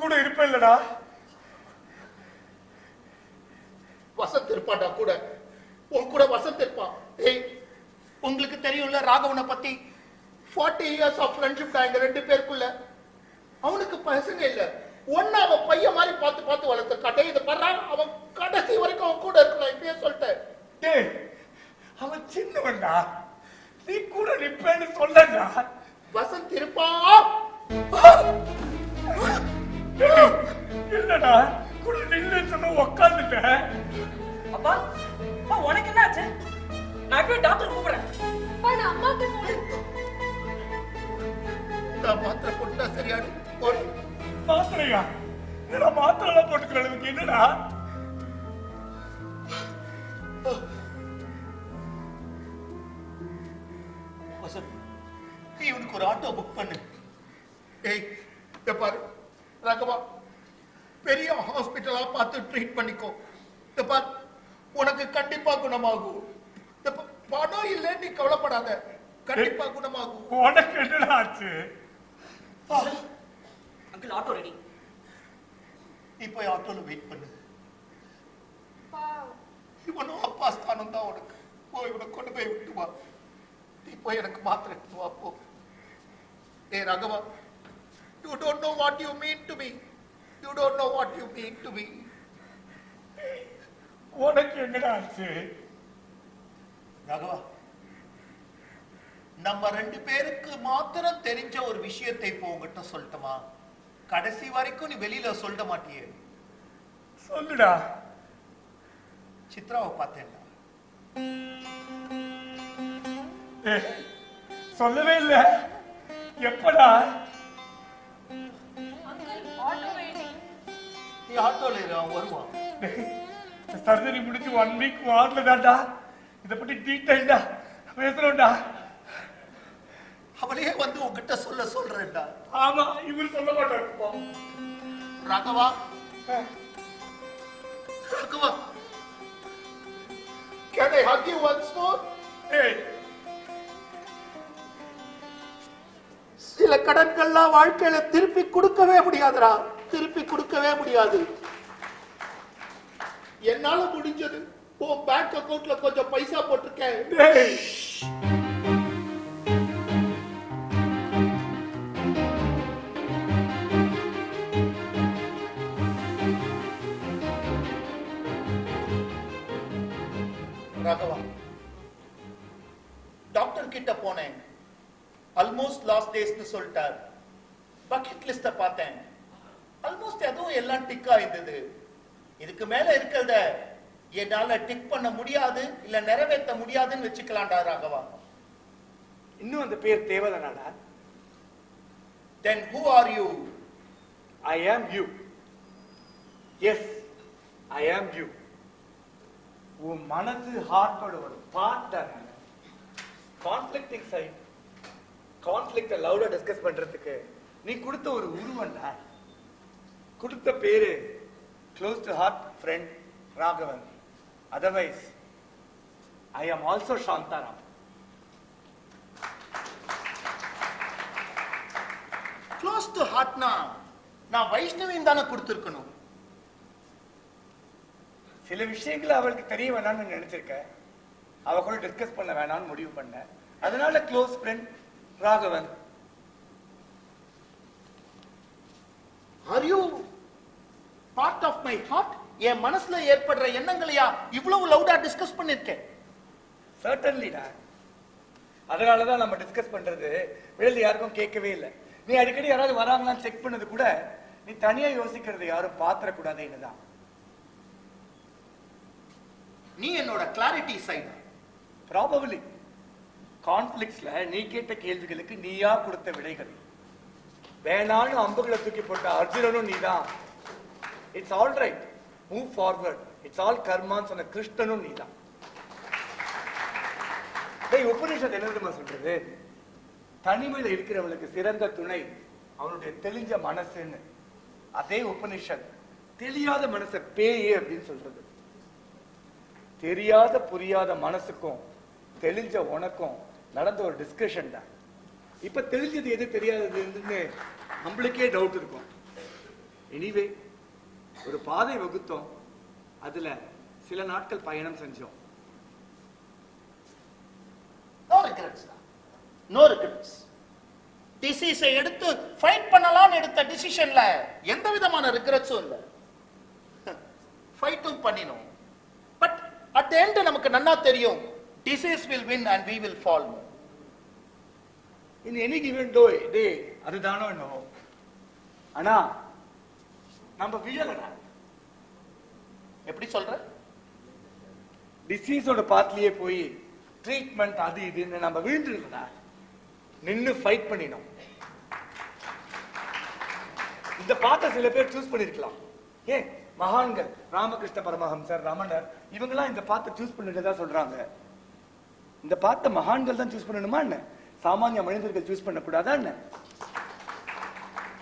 கூட இருப்பேன் இல்லடா. வசந்த் இருப்பாடா கூட, உன் கூட வசந்த் இருப்பான். ஏய், உங்களுக்கு தெரியும்ல ராகவனை பத்தி. 40 years of friendship எங்க 2 பேருக்குள்ள. அவனுக்கு பசங்க இல்ல, ஒன்னு அவன் பையன் மாதிரி பார்த்து பார்த்து வளர்த்த கட்டை. இதை பாரு, அவன் கடைசி வரைக்கும் அவன் கூட இருக்கலாம். இப்பயே சொல்லிட்டேன். டேய், அவன் சின்னவன்டா, நீ கூட நிப்பேன்னு சொல்லடா. வசந்த் இருப்பா. இல்லடா, கூட நின்னு சொன்ன உட்காந்துட்டேன். அப்பா அப்பா உனக்கு என்ன ஆச்சு? நான் போய் டாக்டர் கூப்பிடுறேன். அப்பா நான் அம்மாக்கு நான் மாத்திரை போட்டா சரியாடு. போடு. மாத்திரையா? என்னடா மாத்திரை போட்டுக்கிற அளவுக்கு என்னடா? வசந்த், இவனுக்கு ஒரு ஆட்டோ புக் பண்ணு. ஏய், இத பாரு ராகவா, பெரிய ஹாஸ்பிட்டலா பார்த்து ட்ரீட் பண்ணிக்கோ. இத பாரு, உனக்கு கண்டிப்பா குணமாகும். பணம் இல்லை, நீ கவலைப்படாத, கண்டிப்பா குணமாகும். உனக்கு என்னடா ஆச்சு? Uncle auto ready. நீ போய் ஆட்டோல வெயிட் பண்ணு. இவனும் அப்பா ஸ்தானம் தான் உனக்கு. போய் இவனை கொண்டு போய் விட்டு வா. நீ போய் எனக்கு மாத்திரை எடுத்து வா போ. ஏ Raghava, you don't know what you mean to me. You don't know what you mean to me. உனக்கு என்னடா ஆச்சு? ராகவா, நம்ம 2 பேருக்கு மாத்திரம் தெரிஞ்ச ஒரு விஷயத்தை இப்போ உங்ககிட்ட சொல்லட்டுமா? கடைசி வரைக்கும் நீ வெளியில சொல்ல மாட்டியே. சொல்லுடா. சித்ராவை பார்த்தேன்டா. சொல்லவே இல்ல. எப்படா? Auto waiting. நீ ஆட்டோல இரு, அவன் வருவான். சர்ஜரி முடிஞ்சு 1 வீக் வார்ட்ல தான்டா. இத பத்தி டீடைல்டா பேசுறோம்டா. அவளையே வந்து உங்ககிட்ட சொல்றேன்டா. ஆமா, இவர் சொல்ல மாட்டாருப்பா. Raghava, Raghava, can I hug you once more? Hey. சில கடன்கள்லாம் வாழ்க்கையில திருப்பி கொடுக்கவே முடியாதுடா, திருப்பி கொடுக்கவே முடியாது. என்னால முடிஞ்சது உன் பேங்க் அக்கவுண்ட்ல கொஞ்சம் பைசா போட்டிருக்கேன். ராகவா, டாக்டர் கிட்ட போனேன். ஆல்மோஸ்ட் லாஸ்ட் டேஸ்னு சொல்லிட்டார். பக்கெட் லிஸ்ட பார்த்தேன். ஆல்மோஸ்ட் அதுவும் எல்லாம் டிக் ஆயிருந்தது. இதுக்கு மேல இருக்கிறத என்னால டிக் பண்ண முடியாது, இல்ல நிறைவேற்ற முடியாதுன்னு வச்சுக்கலாம்டா ராகவா. இன்னும் அந்த பேர் தேவதானாடா? Then who are you? I am you. Yes, I am you. உன் மனசு ஹார்ட்டோட ஒரு பார்ட்டா. கான்ஃப்ளிக்டிங் சைட், கான்ஃப்ளிக்ட லவுடா டிஸ்கஸ் பண்றதுக்கு நீ கொடுத்த ஒரு உருவம்டா. கொடுத்த பேரு close to heart friend Raghavan. Otherwise I am also Shantaram. Close to ஹார்ட்னா நான் வைஷ்ணவின் தானே கொடுத்திருக்கணும். சில விஷயங்களை அவளுக்கு தெரிய வேணாம்னு நினைச்சிருக்கேன். அவ கூட டிஸ்கஸ் பண்ண வேணாம்னு முடிவு பண்ண. அதனால close friend Raghavan. Are you part of my heart? என் மனசுல ஏற்படுற எண்ணங்களையா இவ்வளவு லவுடா டிஸ்கஸ் பண்ணிருக்கேன்? சர்டன்லிடா. அதனாலதான் நம்ம டிஸ்கஸ் பண்றது வெளியில யாருக்கும் கேட்கவே இல்லை. நீ அடிக்கடி யாராவது வராங்களான்னு செக் பண்ணது கூட நீ தனியா யோசிக்கிறது யாரும் பாத்திர கூடாதுன்னு தான். நீ என்னோட கிளாரிட்டி சைடு. ப்ராபபிளி கான்ஃபிளிக்ஸ்ல நீ கேட்ட கேள்விகளுக்கு நீயா கொடுத்த விடைகள். வேணான்னு அம்புகளை தூக்கி போட்ட அர்ஜுனனும் நீதான். It's all right, move forward, it's all கர்மான்னு சொன்ன கிருஷ்ணனும் நீதான். உபநிஷத் என்ன தெரியுமா சொல்றது? தனிமையில இருக்கிறவனுக்கு சிறந்த துணை அவனுடைய தெளிஞ்ச மனசுன்னு. அதே உபநிஷத் தெரியாத மனச பேயே அப்படின்னு சொல்றது. தெரியாத புரியாத மனசுக்கும் தெளிஞ்ச உனக்கும் நடந்த ஒரு டிஸ்கஷன் தான். இப்ப தெரிஞ்சது எது தெரியாததுன்னு நம்மளுக்கே டவுட் இருக்கும். எனிவே ஒரு பாதை வகுத்தோம், அதுல சில நாட்கள் பயணம் செஞ்சோம். No regrets, no regrets. டிசீஸை எடுத்து ஃபைட் பண்ணலாம்னு எடுத்த டிசிஷன்ல எந்த விதமான ரிக்ரெட்ஸும் இல்லை. ஃபைட்டும் பண்ணினோம். பட் அட் தி எண்ட் நமக்கு நன்னா தெரியும், disease will win and we will fall. In any given day அதுதானோ என்னவோ. ஆனா நம்ம விழலடா. எப்படி சொல்ற? டிசீஸோட பாத்லயே போய் ட்ரீட்மெண்ட் அது இதுன்னு நம்ம விழுந்துடலடா. நின்னு ஃபைட் பண்ணினோம். இந்த பாத்தை சில பேர் சூஸ் பண்ணிருக்கலாம். ஏன் மகான்கள் ராமகிருஷ்ண பரமஹம்சர், ரமணர் இவங்கெல்லாம் இந்த பாத்தை சூஸ் பண்ணிட்டதா சொல்றாங்க. இந்த பாத்தை மகான்கள் தான் சூஸ் பண்ணணுமா என்ன? சாமானிய மனிதர்கள் சூஸ் பண்ண கூடாதா என்ன?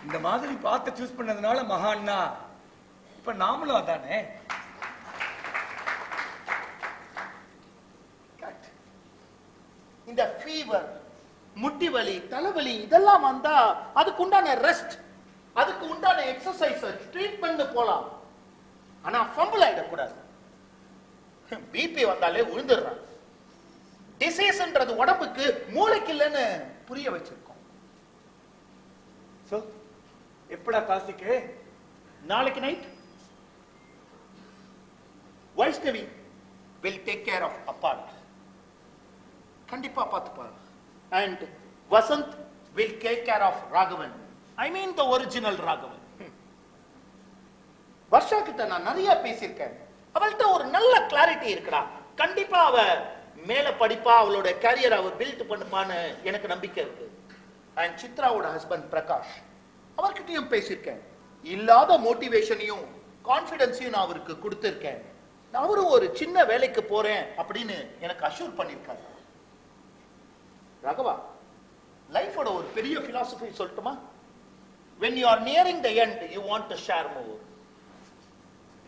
இந்த மாதிரி பாத்தை சூஸ் பண்ணதுனால மகான்னா இப்ப நாமளும் அதானே. இந்த ஃபீவர், முட்டி வலி, தலைவலி இதெல்லாம் வந்தா அதுக்கு உண்டான ரெஸ்ட், அதுக்கு உண்டான எக்ஸசைஸ், ட்ரீட்மெண்ட் போலாம். ஆனா ஃபம்பிள் ஆயிடக்கூடாது. பிபி வந்தாலே விழுந்துடுறான். டிசீஸ்ன்றது உடம்புக்கு மூளைக்கு இல்லைன்னு புரிய வச்சிருக்கோம். சோ எப்படா காசிக்கு? நாளைக்கு night Vaishnavi will take care of அப்பாட். கண்டிப்பா பார்த்துப்பாரு. And Vasanth will take care of Raghavan. I mean the original Raghavan. Varsha கிட்ட நான் நிறைய பேசியிருக்கேன். அவள்கிட்ட ஒரு நல்ல கிளாரிட்டி இருக்குடா. கண்டிப்பா அவ மேல படிப்பா, அவளோட கேரியர் அவ பில்ட் பண்ணுப்பான்னு எனக்கு நம்பிக்கை இருக்கு. அண்ட் சித்ராவோட ஹஸ்பண்ட் பிரகாஷ், அவர்கிட்டயும் பேசியிருக்கேன். இல்லாத மோட்டிவேஷனையும் கான்ஃபிடன்ஸையும் நான் அவருக்கு கொடுத்திருக்கேன். அவரும் ஒரு சின்ன வேலைக்கு போறேன் அப்படின்னு எனக்கு அஷூர் பண்ணியிருக்காரு. ராகவா, லைஃபோட ஒரு பெரிய பிலாசபி சொல்லட்டுமா? when you are nearing the end you want to share more.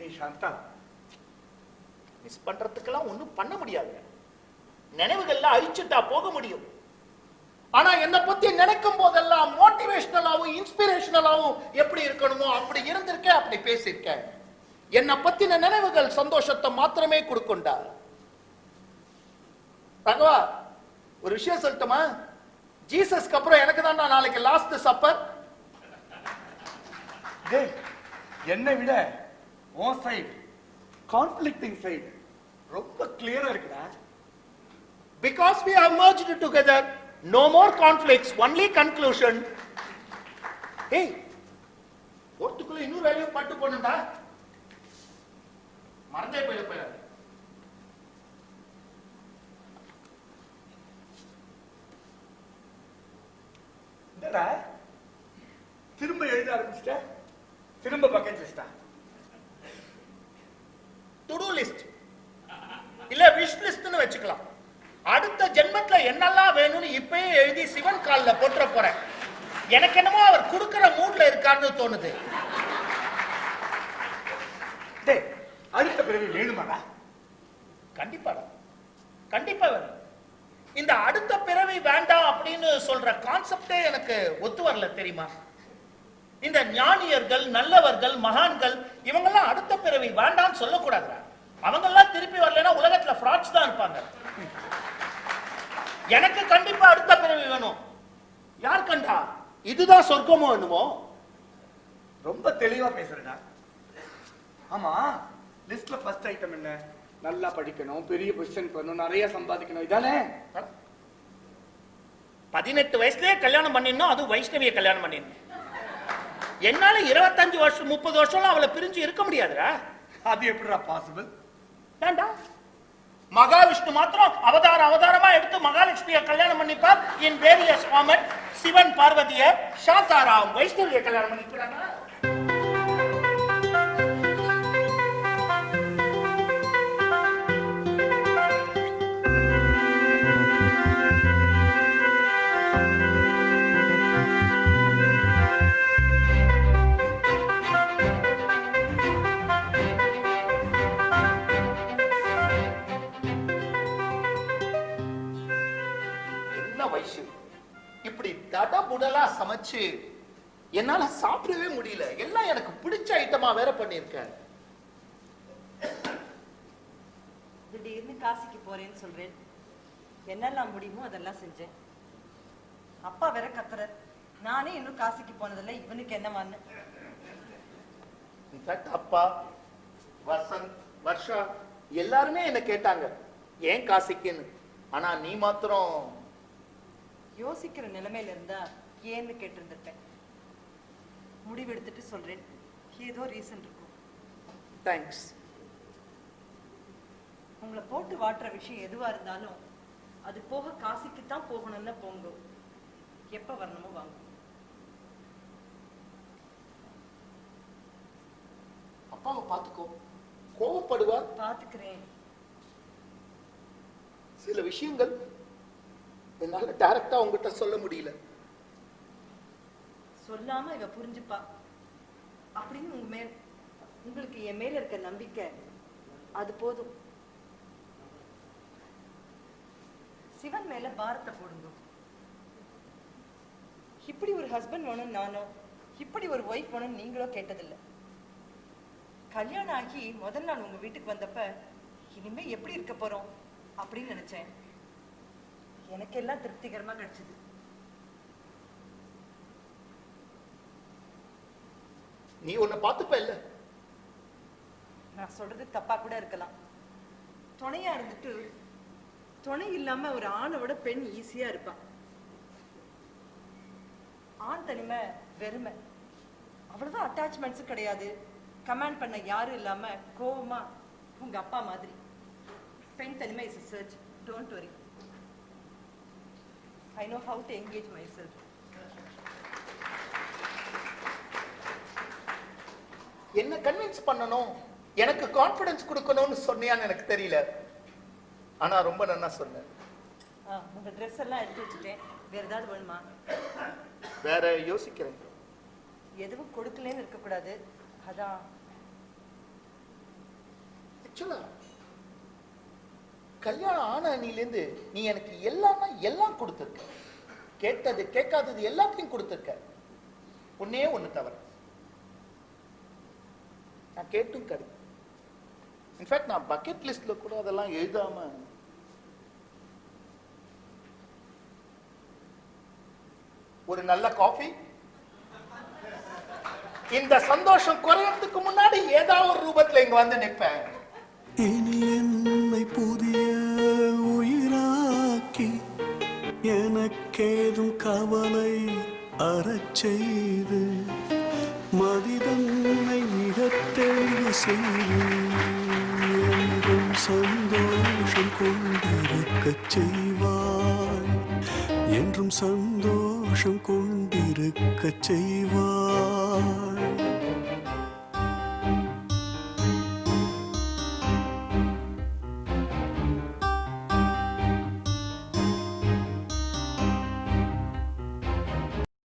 ஏய் சாந்தா, மிஸ் பண்றதுக்கெல்லாம் ஒண்ணும் பண்ண முடியாது. நினைவுகள்ல அழிச்சுட்டா போக முடியும். ஆனா என்னை பத்தி நினைக்கும் போதெல்லாம் மோட்டிவேஷனலாவும் இன்ஸ்பிரேஷனலாவும் எப்படி இருக்கணுமோ அப்படி இருந்திருக்கேன், அப்படி பேசியிருக்கேன். என்னை பத்தின நினைவுகள் சந்தோஷத்தை மாத்திரமே கொடுக்குண்டா. ராகவா, ஒரு விஷயம் சொல்லட்டுமா? ஜீசஸ்க்கு அப்புறம் எனக்கு தான் நாளைக்கு லாஸ்ட் சப்பர். என்னை விட உன் சைடு, கான்ஃபிளிக்டிங் சைடு ரொம்ப கிளியரா இருக்குடா. Because we have merged together, no more conflicts, only conclusion. Hey, ஒருத்துக்குள்ள இன்னொரு வேலையும் பட்டு போனுண்டா, மறந்தே போயிட. என்னடா திரும்ப எழுத ஆரம்பிச்சிட்ட? திரும்ப பக்கெட் லிஸ்டா? டு டு லிஸ்ட் இல்ல விஷ் லிஸ்ட்னு வச்சுக்கலாம். அடுத்த ஜென்மத்துல என்னெல்லாம் வேணும்னு இப்பயே எழுதி சிவன் கால்ல போட்டுற போறேன். எனக்கு என்னமோ அவர் கொடுக்கிற மூட்ல இருக்காருன்னு தோணுது. டேய், அடுத்த பிறவி வேணுமாடா? கண்டிப்பாடா, கண்டிப்பா வேணும். இந்த அடுத்த பிறவி வேண்டாம் அப்படின்னு சொல்ற கான்செப்டே எனக்கு ஒத்து வரல தெரியுமா? இந்த ஞானியர்கள், நல்லவர்கள், மகான்கள் இவங்கெல்லாம் அடுத்த பிறவி வேண்டாம்னு சொல்லக்கூடாதுடா. அவங்கெல்லாம் திருப்பி வரலன்னா உலகத்துல ஃப்ராட்ஸ் தான் இருப்பாங்க. எனக்கு கண்டிப்பா அடுத்த பிறவி வேணும். யார் கண்டா இதுதான் சொர்க்கமோ என்னமோ? ரொம்ப தெளிவா பேசுறடா. ஆமா, லிஸ்ட்ல ஃபர்ஸ்ட் ஐட்டம் என்ன? நல்லா படிக்கணும், பெரிய பொசிஷன் பண்ணணும், நிறைய சம்பாதிக்கணும், இதானே? 18 வயசுலயே கல்யாணம் பண்ணிடணும், அது வைஷ்ணவியை கல்யாணம் பண்ணிடணும். என்னால 25 வருஷம் 30 வருஷம் அவளை பிரிஞ்சு இருக்க முடியாதுடா. அது எப்படிடா பாசிபிள்? வேண்டா, மகாவிஷ்ணு மாத்திரம் அவதாரமா எடுத்து மகாலட்சுமியை கல்யாணம் பண்ணிப்பார். இன் வேரியஸ் ஃபார்மட் சிவன் பார்வதிய சாந்தாராம் வைஷ்ணவியை கல்யாணம் பண்ணிக்கிறாங்க. இப்படி தடபுடலா சமைச்சு என்னால சாப்பிடவே முடியல. எல்லாம் எனக்கு பிடிச்ச ஐட்டமா வேற பண்ணிருக்கேன். திடீர்னு காசிக்கு போறேன்னு சொல்றேன். என்னெல்லாம் முடியுமோ அதெல்லாம் செஞ்சேன். அப்பா வேற கத்துறார். நானே இன்னும் காசிக்கு போனதில்லை, இவனுக்கு என்னவான்னு. அப்பா, வசந்த், வர்ஷா எல்லாருமே என்ன கேட்டாங்க ஏன் காசிக்குன்னு. ஆனா நீ மாத்திரம் யோசிக்கிற நிலைமையில இருந்தா ஏன்னு கேட்டிருந்திருப்பேன். முடிவெடுத்துட்டு சொல்றேன். ஏதோ ரீசன் இருக்கும். தேங்க்ஸ். உங்களை போட்டு வாட்டுற விஷயம் எதுவா இருந்தாலும் அது போக காசிக்கு தான் போகணும்னு போங்க. எப்ப வரணுமோ வாங்க. அப்பாவை பாத்துக்கோ, கோவப்படுவா. பாத்துக்கிறேன். சில விஷயங்கள் என்னால டைரக்டா உங்ககிட்ட சொல்ல முடியல. சொல்லாம இவ புரிஞ்சுப்பா அப்படின்னு உங்களுக்கு என் மேல இருக்க நம்பிக்கை அது போதும். சிவன் மேல பாரத்தை போடுங்க. இப்படி ஒரு ஹஸ்பண்ட் வேணும் நானோ, இப்படி ஒரு ஒய்ஃப் வேணும் நீங்களோ கேட்டதில்லை. கல்யாணம் ஆகி முதல் நாள் உங்க வீட்டுக்கு வந்தப்ப இனிமே எப்படி இருக்க போறோம் அப்படின்னு நினைச்சேன். எனக்கு எல்லாம் திருப்திகரமா கிடைச்சது. நீ உன்னை பார்த்துப்ப இல்ல? நான் சொல்றது தப்பா கூட இருக்கலாம். துணையா இருந்துட்டு துணை இல்லாம ஒரு ஆணை விட பெண் ஈஸியா இருப்பான். ஆண் தனிமை வெறுமை, அவ்வளவுதான். அட்டாச்மெண்ட்ஸும் கிடையாது. கமாண்ட் பண்ண யாரும் இல்லாம கோவமா உங்க அப்பா மாதிரி. பெண் தனிமை is a search. Don't worry. I know how to engage myself. என்ன கன்வின்ஸ் பண்ணணும், எனக்கு கான்ஃபிடன்ஸ் கொடுக்கணும்னு சொன்னியான்னு எனக்கு தெரியல. ஆனா ரொம்ப நல்லா சொன்ன. உங்க ட்ரெஸ் எல்லாம் எடுத்து வச்சுட்டேன். வேற ஏதாவது வேணுமா? வேற யோசிக்கிறேன். எதுவும் கொடுக்கலன்னு இருக்க கூடாது. அதான் ஆக்சுவலா கல்யாணம் ஆன அன்னிலேருந்து நீ எனக்கு எல்லாம் கொடுத்துருக்க. கேட்டது கேட்காதது எல்லாத்தையும் கொடுத்துருக்க. ஒன்னே ஒண்ணு தவிர நான் கேட்டும் கிடை. இன்ஃபேக்ட் நான் பக்கெட் லிஸ்ட்ல கூட அதெல்லாம் எழுதாம ஒரு நல்ல காஃபி, இந்த சந்தோஷம் குறையறதுக்கு முன்னாடி ஏதாவது ஒரு ரூபத்துல இங்க வந்து நிற்பேன். இனி என்னை புதிய உயிராக்கி எனக்கேதும் கவலை அறச் செய்து மதிதன்னை மிக தெளிவு செய்து என்றும் சந்தோஷம் கொண்டிருக்கச் செய்வாய். என்றும் சந்தோஷம் கொண்டிருக்கச் செய்வாய்.